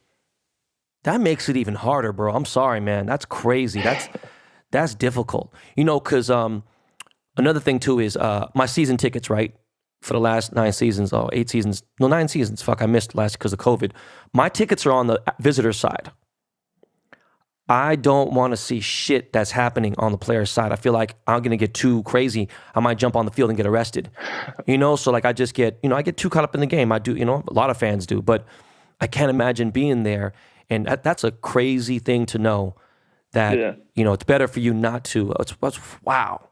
That makes it even harder, bro. I'm sorry, man. That's crazy. That's difficult. Because another thing, too, is my season tickets, right? For the last 9 seasons, 8 seasons. No, 9 seasons. Fuck, I missed last because of COVID. My tickets are on the visitor side. I don't want to see shit that's happening on the player's side. I feel like I'm going to get too crazy. I might jump on the field and get arrested. So like I just get, I get too caught up in the game. I do, a lot of fans do, but I can't imagine being there. And that's a crazy thing to know that, it's better for you not to. Wow.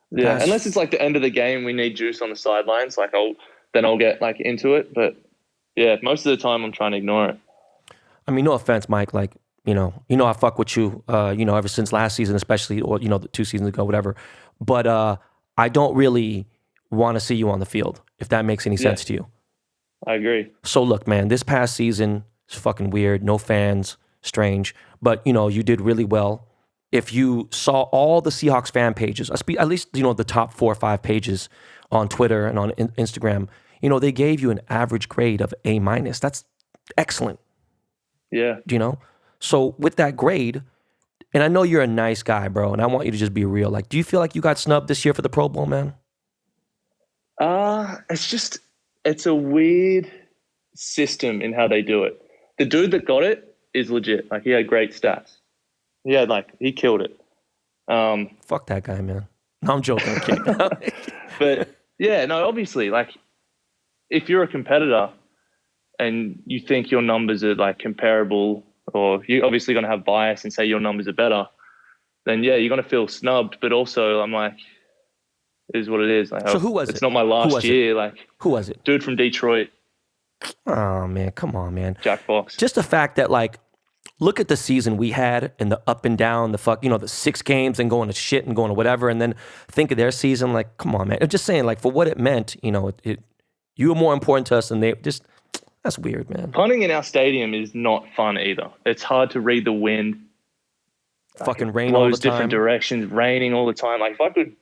Yeah, unless it's like the end of the game, we need juice on the sidelines. Like I'll get like into it. But yeah, most of the time I'm trying to ignore it. I mean, no offense, Mike. Like, I fuck with you, ever since last season, especially, or, the 2 seasons ago, whatever. But I don't really want to see you on the field, if that makes any sense to you. I agree. So look, man, this past season is fucking weird. No fans, strange. But, you did really well. If you saw all the Seahawks fan pages, at least, the top 4 or 5 pages on Twitter and on Instagram, they gave you an average grade of A-. That's excellent. Yeah. So with that grade, and I know you're a nice guy, bro, and I want you to just be real. Like, do you feel like you got snubbed this year for the Pro Bowl, man? It's a weird system in how they do it. The dude that got it is legit. Like, he had great stats. He killed it. Fuck that guy, man. No, I'm joking. But yeah, no, obviously, like, if you're a competitor and you think your numbers are like comparable, or you're obviously going to have bias and say your numbers are better, then yeah, you're going to feel snubbed. But also, I'm like, it is what it is. Like, so who was it? It's not my last year. Like, who was it? Dude from Detroit. Oh man, come on, man. Jack Fox. Just the fact that, like, look at the season we had and the up and down, the 6 games and going to shit and going to whatever, and then think of their season. Like, come on, man. I'm just saying, like, for what it meant, you were more important to us than they. Just, that's weird, man. Punting in our stadium is not fun either. It's hard to read the wind. Fucking rain all the time. Different directions, raining all the time. Like, if I could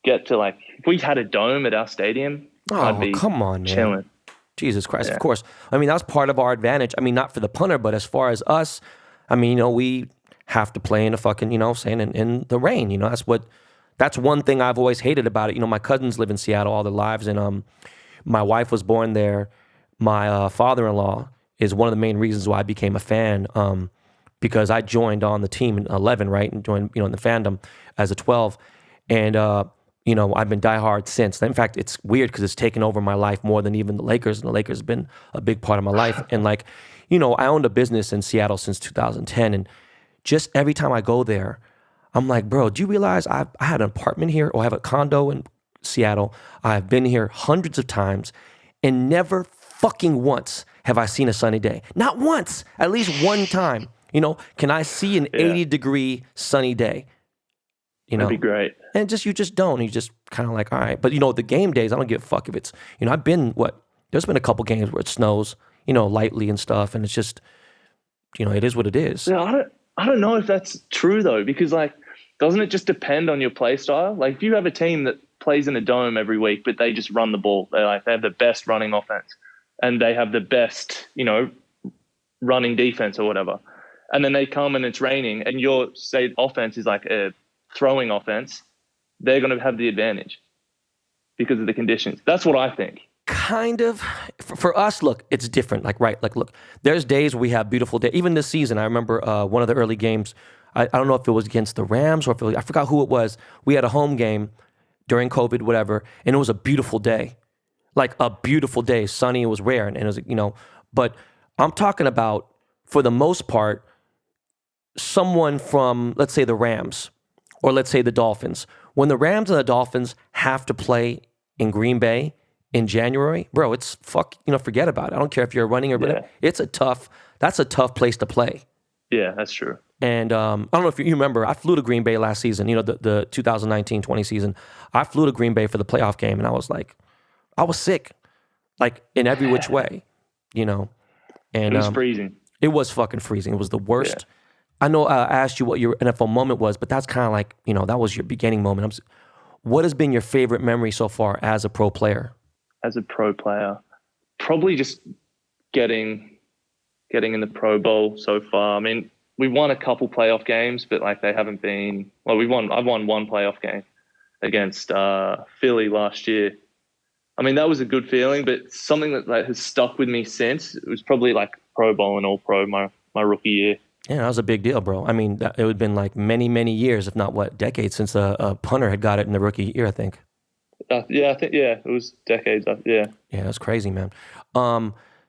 get to, like, if we had a dome at our stadium, I'd be come on, man. Chilling. Jesus Christ, Of course. I mean, that's part of our advantage. I mean, not for the punter, but as far as us, I mean, we have to play in the fucking, in the rain. That's one thing I've always hated about it. My cousins live in Seattle all their lives, and my wife was born there. My father-in-law is one of the main reasons why I became a fan, because I joined on the team in 11, right, and joined, in the fandom as a 12, and I've been diehard since. In fact, it's weird because it's taken over my life more than even the Lakers, and the Lakers have been a big part of my life. And like, I owned a business in Seattle since 2010, and just every time I go there, I'm like, bro, do you realize I had an apartment here, or I have a condo in Seattle? I've been here hundreds of times, and never fucking once have I seen a sunny day. Not once, at least one time. You know, can I see an 80-degree sunny day? You know, that'd be great. And you just don't. You just kind of like, all right. But you know, the game days, I don't give a fuck if it's, you know, there's been a couple games where it snows, you know, lightly and stuff, and it's just, you know, it is what it is. Yeah, I don't know if that's true though, because like, doesn't it just depend on your play style? Like if you have a team that plays in a dome every week, but they just run the ball, they have the best running offense and they have the best, you know, running defense or whatever. And then they come and it's raining and your say offense is like a throwing offense, they're going to have the advantage because of the conditions. That's what I think. Kind of. For us, look, it's different. Like, right, like, look, there's days where we have beautiful days. Even this season, I remember one of the early games, I don't know if it was against the Rams or if it was, I forgot who it was. We had a home game during COVID, whatever, and it was a beautiful day. Like a beautiful day, sunny, it was rare, and it was, you know, but I'm talking about, for the most part, someone from, let's say, the Rams, or let's say the Dolphins. When the Rams and the Dolphins have to play in Green Bay in January, bro, it's forget about it. I don't care if you're running or whatever. That's a tough place to play. Yeah, that's true. And I don't know if you remember, I flew to Green Bay last season, you know, the 2019-20 season. I flew to Green Bay for the playoff game, and I was sick, like in every which way, you know. And it was freezing. It was fucking freezing. It was the worst. Yeah. I know I asked you what your NFL moment was, but that's kind of like, you know, that was your beginning moment. What has been your favorite memory so far as a pro player? As a pro player, probably just getting in the Pro Bowl so far. I mean, we won a couple playoff games, but like they haven't been. Well, I've won one playoff game against Philly last year. I mean, that was a good feeling, but something that has stuck with me since, it was probably like Pro Bowl and All Pro my rookie year. Yeah, that was a big deal, bro. I mean, it would have been like many, many years, if not decades, since a punter had got it in the rookie year, I think. I think it was decades. Yeah, that's crazy, man.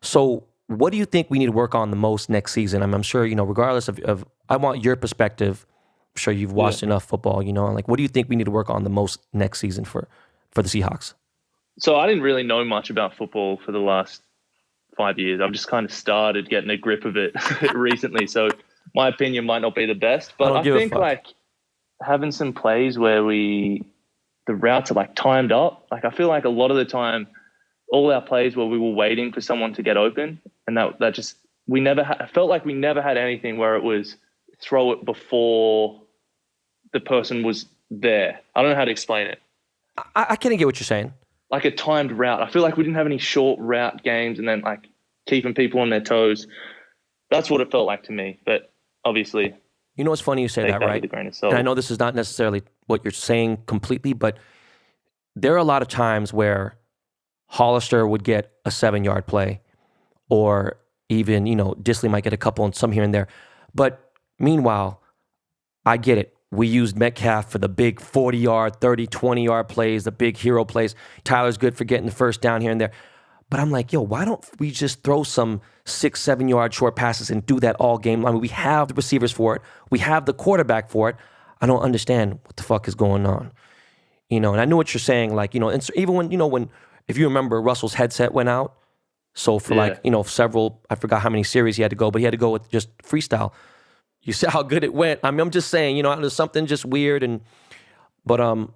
So what do you think we need to work on the most next season? I'm sure, you know, regardless of I want your perspective. I'm sure you've watched enough football, you know. Like, what do you think we need to work on the most next season for the Seahawks? So I didn't really know much about football for the last 5 years. I've just kind of started getting a grip of it recently. So my opinion might not be the best, but I think like having some plays where the routes are like timed up. Like I feel like a lot of the time, all our plays where we were waiting for someone to get open, and that just I felt like we never had anything where it was throw it before the person was there. I don't know how to explain it. I kind of get what you're saying. Like a timed route. I feel like we didn't have any short route games and then like keeping people on their toes. That's what it felt like to me. But obviously, you know what's funny you say that, right? And I know this is not necessarily what you're saying completely, but there are a lot of times where Hollister would get a 7-yard play, or even, you know, Disley might get a couple and some here and there. But meanwhile, I get it. We used Metcalf for the big 40-yard, 30, 20-yard plays, the big hero plays. Tyler's good for getting the first down here and there. But I'm like, yo, why don't we just throw some 6, 7-yard short passes and do that all game? I mean, we have the receivers for it. We have the quarterback for it. I don't understand what the fuck is going on. You know, and I know what you're saying. Like, you know, and so even when, if you remember, Russell's headset went out. So for like, you know, several, I forgot how many series he had to go, but he had to go with just freestyle. You see how good it went. I mean, I'm just saying, you know, there's something just weird. But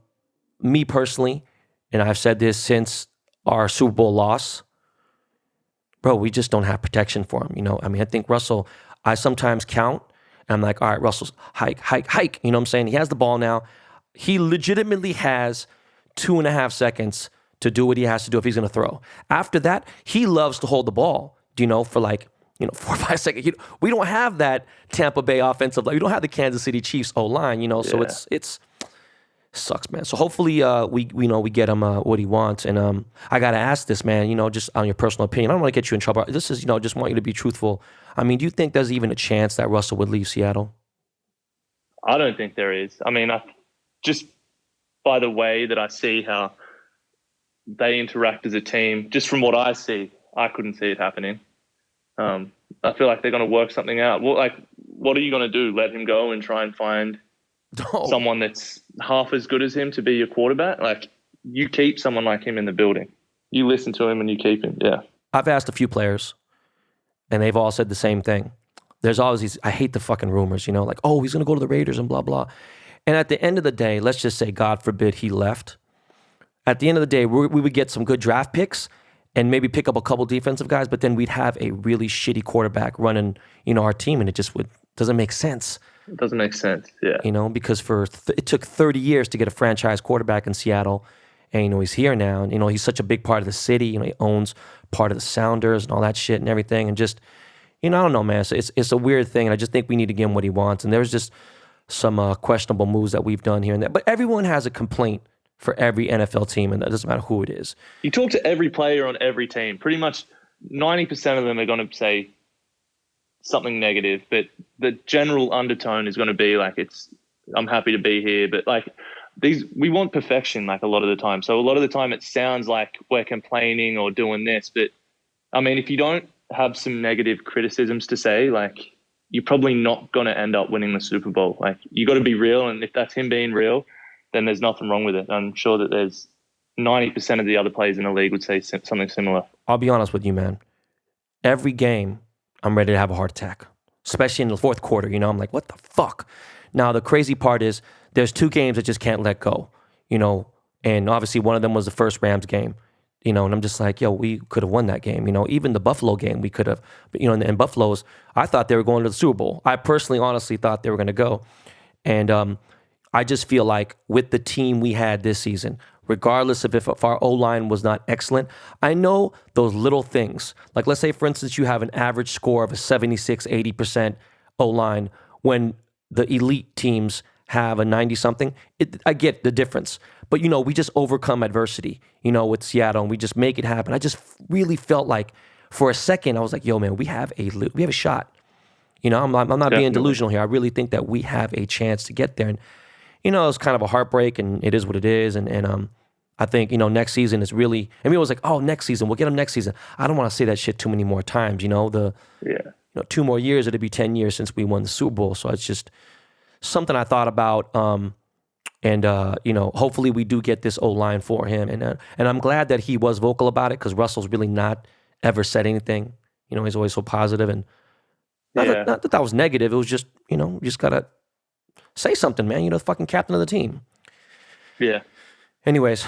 me personally, and I've said this since our Super Bowl loss, bro, we just don't have protection for him. You know, I mean, I think Russell, I sometimes count, and I'm like, all right, Russell's hike. You know what I'm saying? He has the ball now. He legitimately has 2.5 seconds to do what he has to do if he's going to throw. After that, he loves to hold the ball, you know, for like, you know, 4 or 5 seconds. We don't have that Tampa Bay offensive line. We don't have the Kansas City Chiefs O-line, you know, so it's sucks, man. So hopefully we get him what he wants. And I got to ask this, man, you know, just on your personal opinion. I don't want to get you in trouble. This is, you know, just want you to be truthful. I mean, do you think there's even a chance that Russell would leave Seattle? I don't think there is. I mean, just by the way that I see how they interact as a team, just from what I see, I couldn't see it happening. I feel like they're going to work something out. Well, like, what are you going to do? Let him go and try and find someone that's half as good as him to be your quarterback? Like, you keep someone like him in the building. You listen to him and you keep him. Yeah. I've asked a few players, and they've all said the same thing. there's always these, I hate the fucking rumors, you know, like, oh, he's going to go to the Raiders and blah, blah. And at the end of the day, let's just say, God forbid he left. At the end of the day, we would get some good draft picks and maybe pick up a couple defensive guys, but then we'd have a really shitty quarterback running, you know, our team, and it just doesn't make sense. It doesn't make sense, yeah. You know, because it took 30 years to get a franchise quarterback in Seattle, and, you know, he's here now, and, you know, he's such a big part of the city, you know, he owns part of the Sounders and all that shit and everything, and just, you know, I don't know, man, so it's a weird thing, and I just think we need to give him what he wants, and there's just some questionable moves that we've done here and there, but everyone has a complaint for every NFL team, and it doesn't matter who it is. You talk to every player on every team, pretty much 90% of them are going to say something negative, but the general undertone is going to be like, I'm happy to be here, but like we want perfection like a lot of the time. So a lot of the time it sounds like we're complaining or doing this, but I mean, if you don't have some negative criticisms to say, like, you're probably not going to end up winning the Super Bowl. Like, you got to be real, and if that's him being real, then there's nothing wrong with it. I'm sure that there's 90% of the other players in the league would say something similar. I'll be honest with you, man. Every game, I'm ready to have a heart attack, especially in the fourth quarter. You know, I'm like, what the fuck? Now, the crazy part is there's two games that just can't let go, you know, and obviously one of them was the first Rams game, you know, and I'm just like, yo, we could have won that game. You know, even the Buffalo game, we could have, but, you know, and Buffalo's, I thought they were going to the Super Bowl. I personally, honestly thought they were going to go. And I just feel like with the team we had this season, regardless of if our O-line was not excellent, I know those little things. Like, let's say, for instance, you have an average score of a 76, 80% O-line when the elite teams have a 90-something. I get the difference. But, you know, we just overcome adversity, you know, with Seattle, and we just make it happen. I just really felt like for a second, I was like, yo, man, we have a shot. You know, I'm not being delusional here. I really think that we have a chance to get there. And, you know, it's kind of a heartbreak, and it is what it is. And I think, you know, next season is really, I mean, it was like, oh, next season, we'll get them next season. I don't want to say that shit too many more times, you know, you know, 2 more years, it'll be 10 years since we won the Super Bowl. So it's just something I thought about. And you know, hopefully we do get this O-line for him. And I'm glad that he was vocal about it, because Russell's really not ever said anything. You know, he's always so positive. And not that was negative. It was just, you know, you just got to say something, man. You know, the fucking captain of the team. Yeah. Anyways,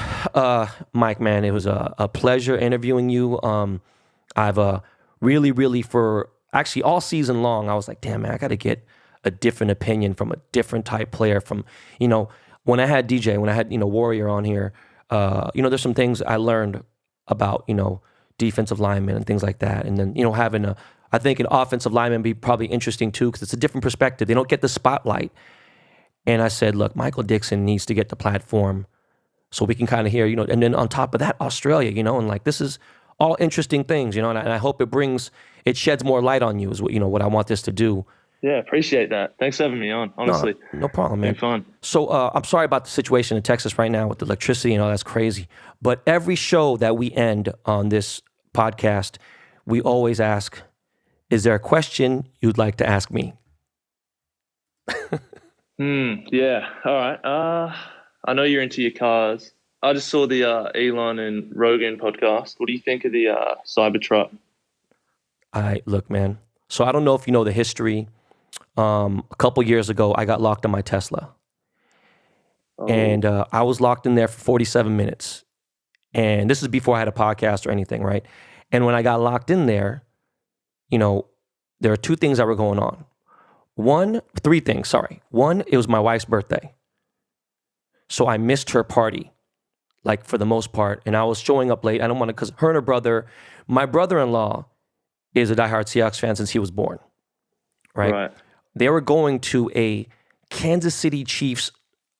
Mike, man, it was a pleasure interviewing you. I've really, really, for actually all season long, I was like, damn, man, I got to get a different opinion from a different type player. From, you know, when I had DJ, when I had, you know, Warrior on here, you know, there's some things I learned about, you know, defensive linemen and things like that. And then, you know, having I think an offensive lineman be probably interesting too, because it's a different perspective. They don't get the spotlight. And I said, look, Michael Dickson needs to get the platform so we can kind of hear, you know, and then on top of that, Australia, you know, and like, this is all interesting things, you know, and I hope it sheds more light on you is what, you know, what I want this to do. Yeah, appreciate that. Thanks for having me on, honestly. No problem, man. Been fun. So I'm sorry about the situation in Texas right now with the electricity and all that's crazy. But every show that we end on this podcast, we always ask, is there a question you'd like to ask me? Yeah. All right. I know you're into your cars. I just saw the Elon and Rogan podcast. What do you think of the Cybertruck? Look, man. So I don't know if you know the history. A couple years ago, I got locked in my Tesla. Oh. And I was locked in there for 47 minutes. And this is before I had a podcast or anything, right? And when I got locked in there, you know, there are 2 things that were going on. 3 things, sorry. 1, it was my wife's birthday. So I missed her party, like for the most part. And I was showing up late. I don't want to, because her and her brother, my brother-in-law is a diehard Seahawks fan since he was born, right? They were going to a Kansas City Chiefs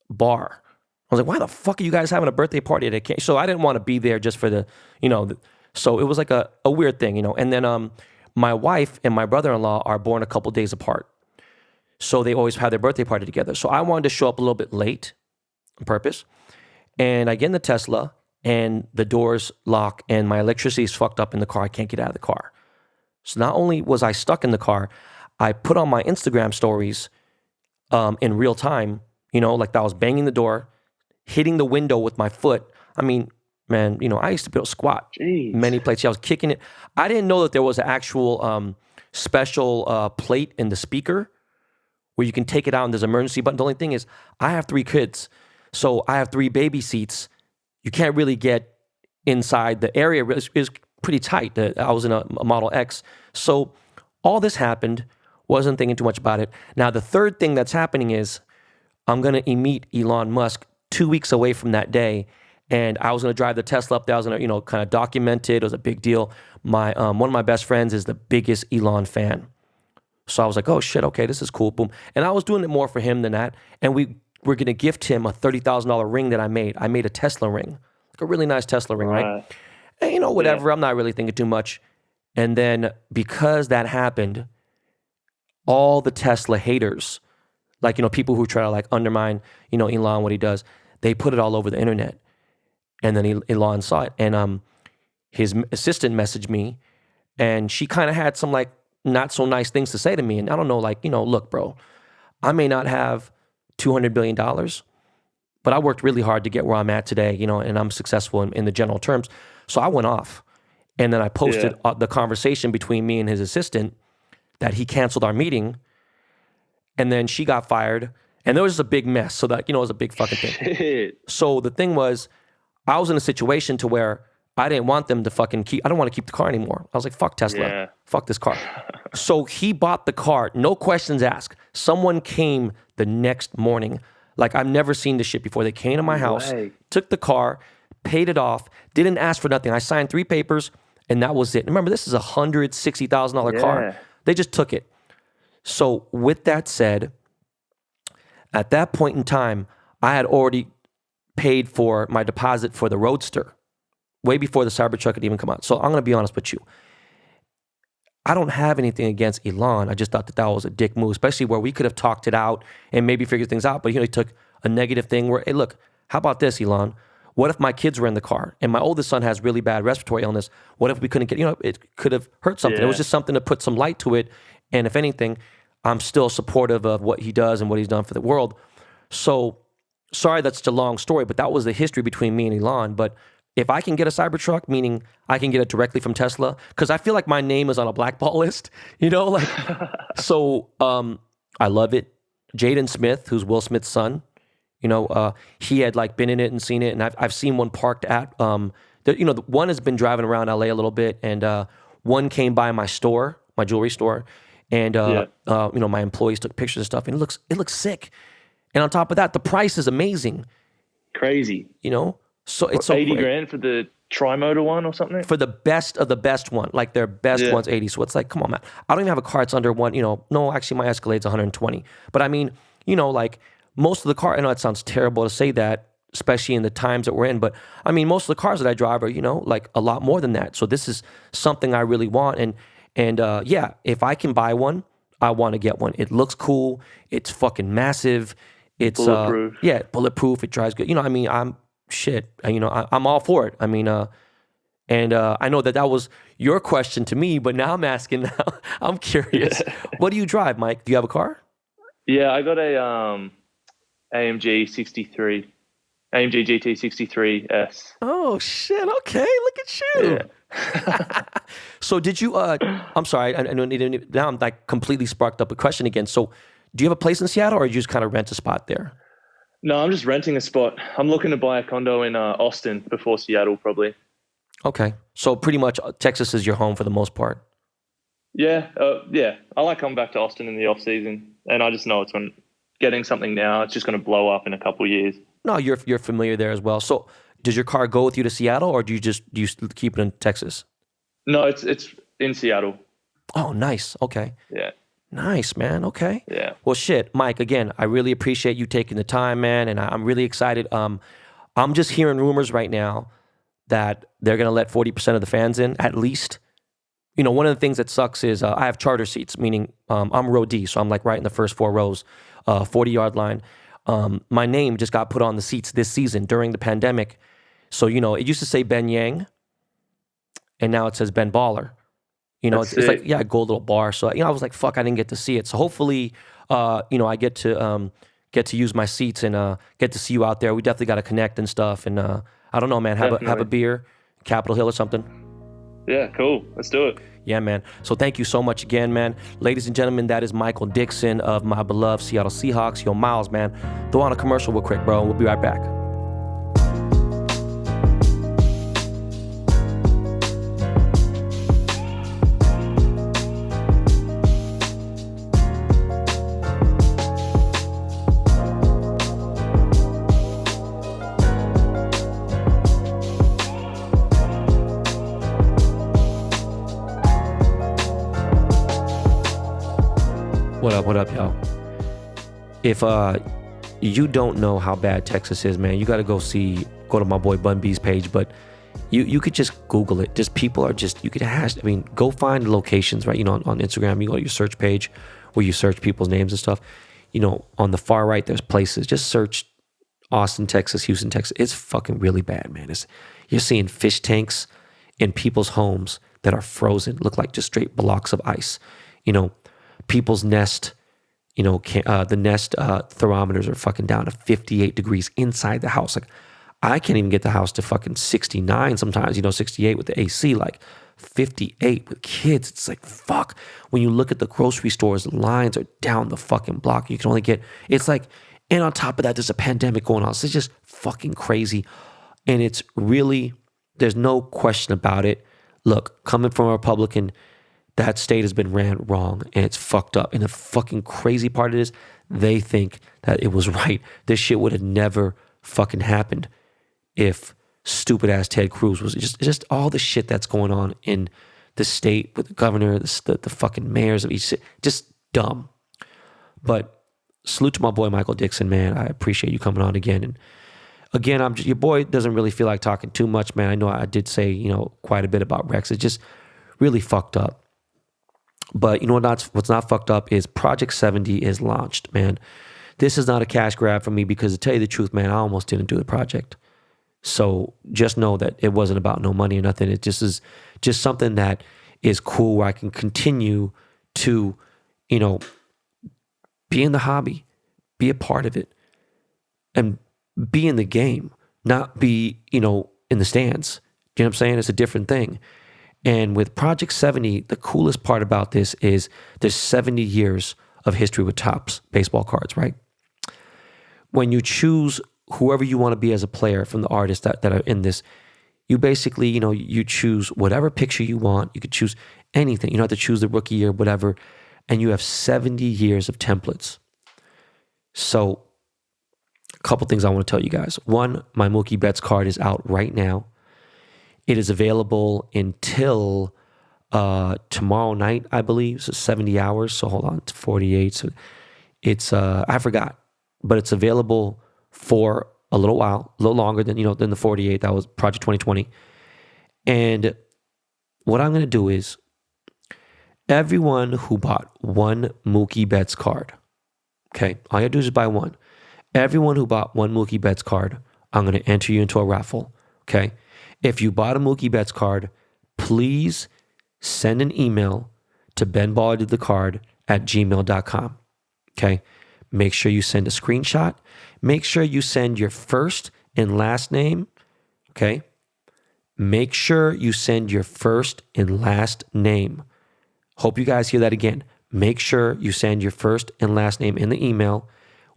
bar. I was like, why the fuck are you guys having a birthday party at a So I didn't want to be there just for the, you know, so it was like a weird thing, you know. And then my wife and my brother-in-law are born a couple days apart. So they always have their birthday party together. So I wanted to show up a little bit late on purpose. And I get in the Tesla and the doors lock and my electricity is fucked up in the car. I can't get out of the car. So not only was I stuck in the car, I put on my Instagram stories in real time, you know, like I was banging the door, hitting the window with my foot. I mean, man, you know, I used to be able to squat many places. I was kicking it. I didn't know that there was an actual special plate in the speaker where you can take it out and there's an emergency button. The only thing is, I have 3 kids, so I have 3 baby seats. You can't really get inside. The area is pretty tight. I was in a Model X. So all this happened. Wasn't thinking too much about it. Now, the third thing that's happening is I'm going to meet Elon Musk 2 weeks away from that day. And I was going to drive the Tesla up there. I was going to, kind of document it. It was a big deal. My one of my best friends is the biggest Elon fan. So I was like, oh, shit, okay, this is cool. Boom. And I was doing it more for him than that. And we were going to gift him a $30,000 ring that I made. I made a Tesla ring, like a really nice Tesla ring, right? And, whatever. Yeah. I'm not really thinking too much. And then because that happened, all the Tesla haters, like, people who try to like undermine, Elon, what he does, they put it all over the internet. And then Elon saw it. And his assistant messaged me, and she kind of had some like not so nice things to say to me. And I don't know, like, look, bro, I may not have $200 billion, but I worked really hard to get where I'm at today, and I'm successful in the general terms. So I went off. And then I posted the conversation between me and his assistant that he canceled our meeting. And then she got fired. And there was just a big mess. So that, it was a big fucking thing. Shit. So the thing was, I was in a situation to where I didn't want them to fucking I don't want to keep the car anymore. I was like, fuck Tesla. Yeah. Fuck this car. So he bought the car, no questions asked. Someone came the next morning. Like, I've never seen this shit before. They came to my house, took the car, paid it off, didn't ask for nothing. I signed 3 papers, and that was it. Remember, this is a $160,000 car. They just took it. So with that said, at that point in time, I had already paid for my deposit for the Roadster way before the Cybertruck had even come out. So I'm going to be honest with you. I don't have anything against Elon. I just thought that was a dick move, especially where we could have talked it out and maybe figured things out. But he took a negative thing where, hey, look, how about this, Elon? What if my kids were in the car and my oldest son has really bad respiratory illness? What if we couldn't get, it could have hurt something. It was just something to put some light to it. And if anything, I'm still supportive of what he does and what he's done for the world. So sorry, that's such a long story, but that was the history between me and Elon. But if I can get a Cybertruck, meaning I can get it directly from Tesla, because I feel like my name is on a blackball list, so I love it. Jaden Smith, who's Will Smith's son, he had like been in it and seen it, and I've seen one parked at, the one has been driving around LA a little bit, and one came by my store, my jewelry store, and my employees took pictures and stuff, and it looks sick. And on top of that, the price is amazing. Crazy. So it's $80 grand for the tri-motor one or something? For the best of the best one. Like their best one's 80. So it's like, come on, man. I don't even have a car. It's under one, no, actually my Escalade's 120. But I mean, like most of the car, I know it sounds terrible to say that, especially in the times that we're in, but I mean, most of the cars that I drive are, like a lot more than that. So this is something I really want. And if I can buy one, I want to get one. It looks cool. It's fucking massive. It's bulletproof. Bulletproof. It drives good. I'm all for it. I mean, I know that was your question to me, but now I'm asking. Now I'm curious. What do you drive, Mike? Do you have a car? Yeah, I got a AMG GT 63S. Oh shit! Okay, look at you. Yeah. So did you? I'm sorry. I don't need. Now I'm like completely sparked up a question again. So, do you have a place in Seattle, or you just kind of rent a spot there? No, I'm just renting a spot. I'm looking to buy a condo in Austin before Seattle, probably. Okay. So pretty much Texas is your home for the most part. Yeah. I like coming back to Austin in the off season, and I just know it's getting something now. It's just going to blow up in a couple of years. No, you're familiar there as well. So does your car go with you to Seattle, or do you keep it in Texas? No, it's in Seattle. Oh, nice. Okay. Yeah. Nice, man. Okay. Yeah. Well, shit, Mike, again, I really appreciate you taking the time, man, and I'm really excited. I'm just hearing rumors right now that they're going to let 40% of the fans in, at least. One of the things that sucks is I have charter seats, meaning I'm row D, so I'm like right in the first 4 rows, 40-yard line. My name just got put on the seats this season during the pandemic. So, it used to say Ben Yang, and now it says Ben Baller. It's like, a gold little bar. So, I was like, fuck, I didn't get to see it. So hopefully, I get to use my seats and get to see you out there. We definitely got to connect and stuff. And I don't know, man, have a beer, Capitol Hill or something. Yeah, cool. Let's do it. Yeah, man. So thank you so much again, man. Ladies and gentlemen, that is Michael Dickson of my beloved Seattle Seahawks. Yo, Miles, man, throw on a commercial real quick, bro. We'll be right back. What up, y'all? If you don't know how bad Texas is, man, you got to go to my boy Bun B's page, but you could just Google it. Just people are just, you could go find locations, right? On Instagram, you go to your search page where you search people's names and stuff. On the far right, there's places. Just search Austin, Texas, Houston, Texas. It's fucking really bad, man. You're seeing fish tanks in people's homes that are frozen, look like just straight blocks of ice. People's nest, the nest thermometers are fucking down to 58 degrees inside the house. Like, I can't even get the house to fucking 69 sometimes, 68 with the AC, like 58 with kids. It's like, fuck. When you look at the grocery stores, the lines are down the fucking block. You can only it's like, and on top of that, there's a pandemic going on. So it's just fucking crazy. And it's really, there's no question about it. Look, coming from a Republican, that state has been ran wrong and it's fucked up. And the fucking crazy part of it is they think that it was right. This shit would have never fucking happened if stupid ass Ted Cruz was just all the shit that's going on in the state with the governor, the fucking mayors of each city. Just dumb. But salute to my boy Michael Dickson, man. I appreciate you coming on again. And again, your boy doesn't really feel like talking too much, man. I know I did say, quite a bit about Rex. It's just really fucked up. But what's not fucked up is Project 70 is launched, man. This is not a cash grab for me because, to tell you the truth, man, I almost didn't do the project. So just know that it wasn't about no money or nothing. It just is just something that is cool where I can continue to, be in the hobby, be a part of it, and be in the game, not be, in the stands. You know what I'm saying? It's a different thing. And with Project 70, the coolest part about this is there's 70 years of history with Topps baseball cards, right? When you choose whoever you want to be as a player from the artists that are in this, you basically, you choose whatever picture you want. You could choose anything. You don't have to choose the rookie year, whatever. And you have 70 years of templates. So a couple things I want to tell you guys. One, my Mookie Betts card is out right now. It is available until tomorrow night, I believe. So 70 hours. So hold on, it's 48. So it's I forgot, but it's available for a little while, a little longer than than the 48. That was Project 2020. And what I'm going to do is everyone who bought one Mookie Betts card, okay, all you have to do is buy one. Everyone who bought one Mookie Betts card, I'm going to enter you into a raffle, okay? If you bought a Mookie Betts card, please send an email to benballardidthecard@gmail.com. Okay? Make sure you send a screenshot. Make sure you send your first and last name. Okay? Make sure you send your first and last name. Hope you guys hear that again. Make sure you send your first and last name in the email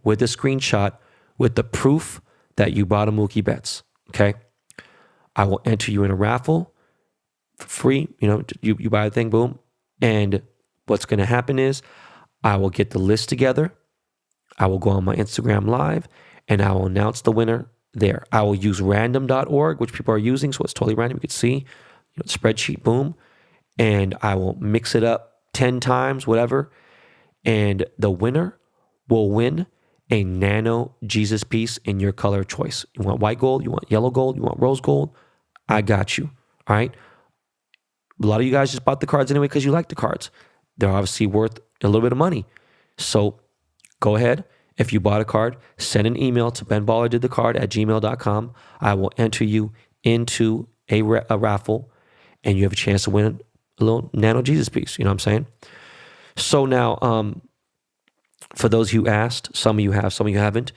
with a screenshot with the proof that you bought a Mookie Betts. Okay? I will enter you in a raffle for free. You buy a thing, boom. And what's going to happen is I will get the list together. I will go on my Instagram live and I will announce the winner there. I will use random.org, which people are using. So it's totally random. You can see, spreadsheet, boom. And I will mix it up 10 times, whatever. And the winner will win a nano Jesus piece in your color of choice. You want white gold, you want yellow gold, you want rose gold. I got you. All right. A lot of you guys just bought the cards anyway because you like the cards. They're obviously worth a little bit of money. So go ahead. If you bought a card, send an email to benballardidthecard@gmail.com. I will enter you into a raffle and you have a chance to win a little nano Jesus piece. You know what I'm saying? So now, for those who asked, some of you have, some of you haven't.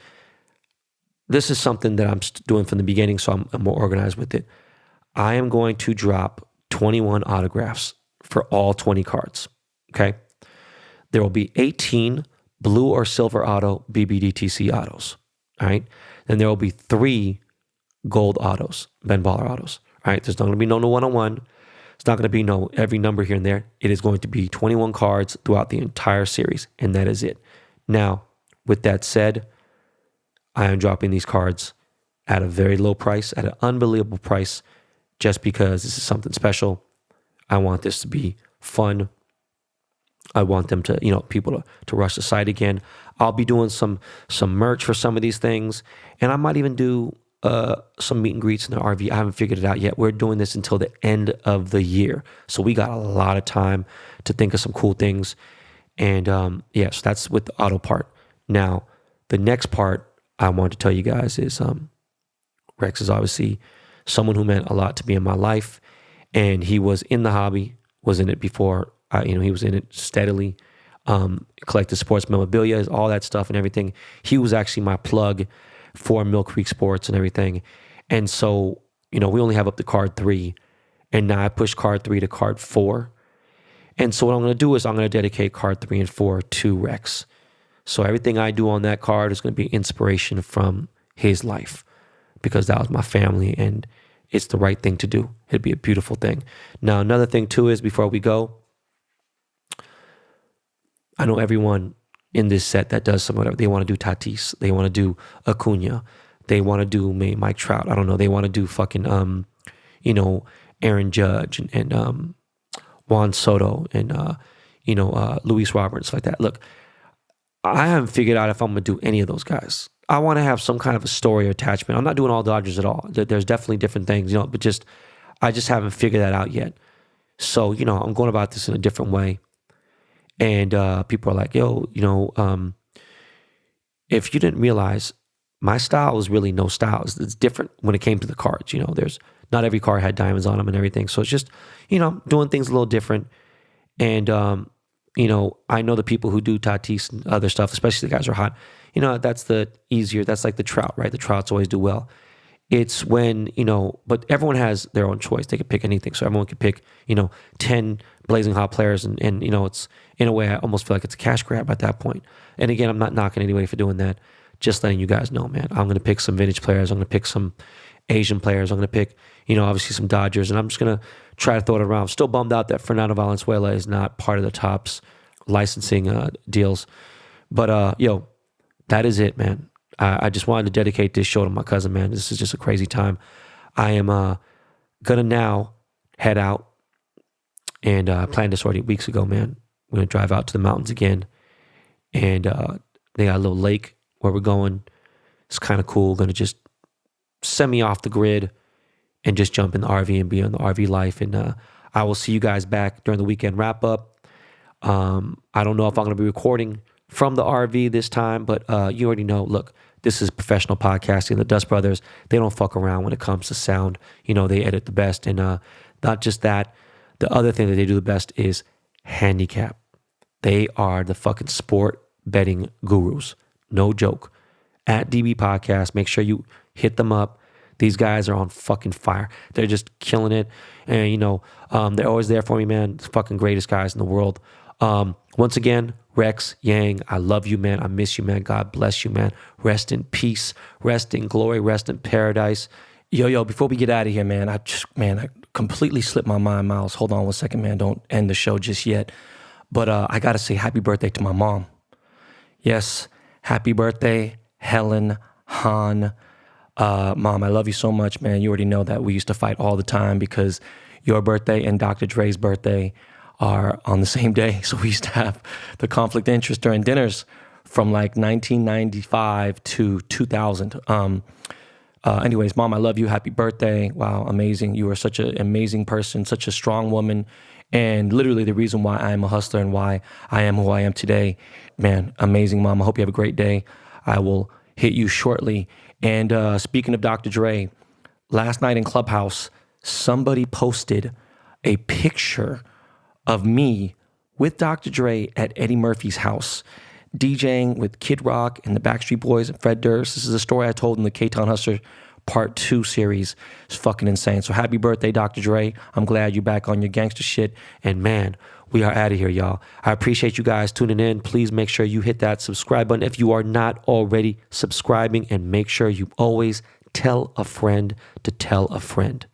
This is something that I'm doing from the beginning, so I'm more organized with it. I am going to drop 21 autographs for all 20 cards. Okay. There will be 18 blue or silver auto BBDTC autos. All right. Then there will be 3 gold autos, Ben Baller autos. All right. There's not going to be no one-on-one. It's not going to be no every number here and there. It is going to be 21 cards throughout the entire series, and that is it. Now, with that said, I am dropping these cards at a very low price, at an unbelievable price, just because this is something special. I want this to be fun. I want them to, people to rush the site again. I'll be doing some merch for some of these things, and I might even do some meet and greets in the RV. I haven't figured it out yet. We're doing this until the end of the year, so we got a lot of time to think of some cool things. And so that's with the auto part. Now, the next part I want to tell you guys is Rex is obviously someone who meant a lot to me in my life, and he was in the hobby, was in it before. He was in it steadily, collected sports memorabilia, all that stuff and everything. He was actually my plug for Mill Creek Sports and everything. And so, we only have up to card 3, and now I push card 3 to card 4. And so what I'm going to do is I'm going to dedicate card 3 and 4 to Rex. So everything I do on that card is going to be inspiration from his life, because that was my family, and it's the right thing to do. It'd be a beautiful thing. Now, another thing too is, before we go, I know everyone in this set that does some whatever. They want to do Tatis. They want to do Acuna. They want to do Mike Trout. I don't know. They want to do fucking, Aaron Judge and Juan Soto and, Luis Roberts, like that. Look, I haven't figured out if I'm going to do any of those guys. I want to have some kind of a story or attachment. I'm not doing all Dodgers at all. There's definitely different things, but I just haven't figured that out yet. So, I'm going about this in a different way. And people are like, yo, if you didn't realize, my style is really no style. It's different when it came to the cards. There's not every card had diamonds on them and everything. So it's just, doing things a little different. And, I know the people who do Tatis and other stuff, especially the guys who are hot, that's that's like the Trout, right? The Trouts always do well. It's when, but everyone has their own choice. They could pick anything. So everyone could pick, 10 blazing hot players. And it's, in a way, I almost feel like it's a cash grab at that point. And again, I'm not knocking anybody for doing that. Just letting you guys know, man. I'm going to pick some vintage players. I'm going to pick some Asian players. I'm going to pick, obviously some Dodgers. And I'm just going to try to throw it around. I'm still bummed out that Fernando Valenzuela is not part of the Topps licensing deals. But, that is it, man. I just wanted to dedicate this show to my cousin, man. This is just a crazy time. I am going to now head out, and I planned this already weeks ago, man. We're going to drive out to the mountains again, and they got a little lake where we're going. It's kind of cool. Going to just semi off the grid and just jump in the RV and be on the RV life. And I will see you guys back during the weekend wrap up. I don't know if I'm going to be recording from the RV this time, but you already know, look, this is professional podcasting. The Dust Brothers, they don't fuck around when it comes to sound. They edit the best. And not just that, the other thing that they do the best is handicap. They are the fucking sport betting gurus. No joke. At DB Podcast, make sure you hit them up. These guys are on fucking fire. They're just killing it. And, they're always there for me, man. The fucking greatest guys in the world. Once again, Rex, Yang, I love you, man. I miss you, man. God bless you, man. Rest in peace. Rest in glory. Rest in paradise. Yo, before we get out of here, man, I completely slipped my mind, Miles. Hold on one second, man. Don't end the show just yet. But I got to say happy birthday to my mom. Yes, happy birthday, Helen Hahn. Mom, I love you so much, man. You already know that we used to fight all the time because your birthday and Dr. Dre's birthday are on the same day. So we used to have the conflict of interest during dinners from like 1995 to 2000. Anyways, Mom, I love you. Happy birthday. Wow, amazing. You are such an amazing person, such a strong woman, and literally the reason why I am a hustler and why I am who I am today. Man, amazing, Mom. I hope you have a great day. I will hit you shortly. And speaking of Dr. Dre, last night in Clubhouse, somebody posted a picture of me with Dr. Dre at Eddie Murphy's house, DJing with Kid Rock and the Backstreet Boys and Fred Durst. This is a story I told in the K-Town Hustler Part 2 series is fucking insane. So happy birthday, Dr. Dre. I'm glad you're back on your gangster shit. And man, we are out of here, y'all. I appreciate you guys tuning in. Please make sure you hit that subscribe button if you are not already subscribing, and make sure you always tell a friend to tell a friend.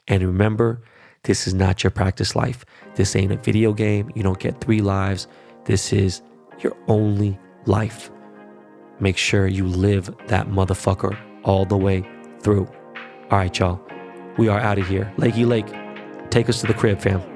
And remember, this is not your practice life. This ain't a video game. You don't get 3 lives. This is your only life. Make sure you live that motherfucker all the way through. All right, y'all. We are out of here. Lakey Lake, take us to the crib, fam.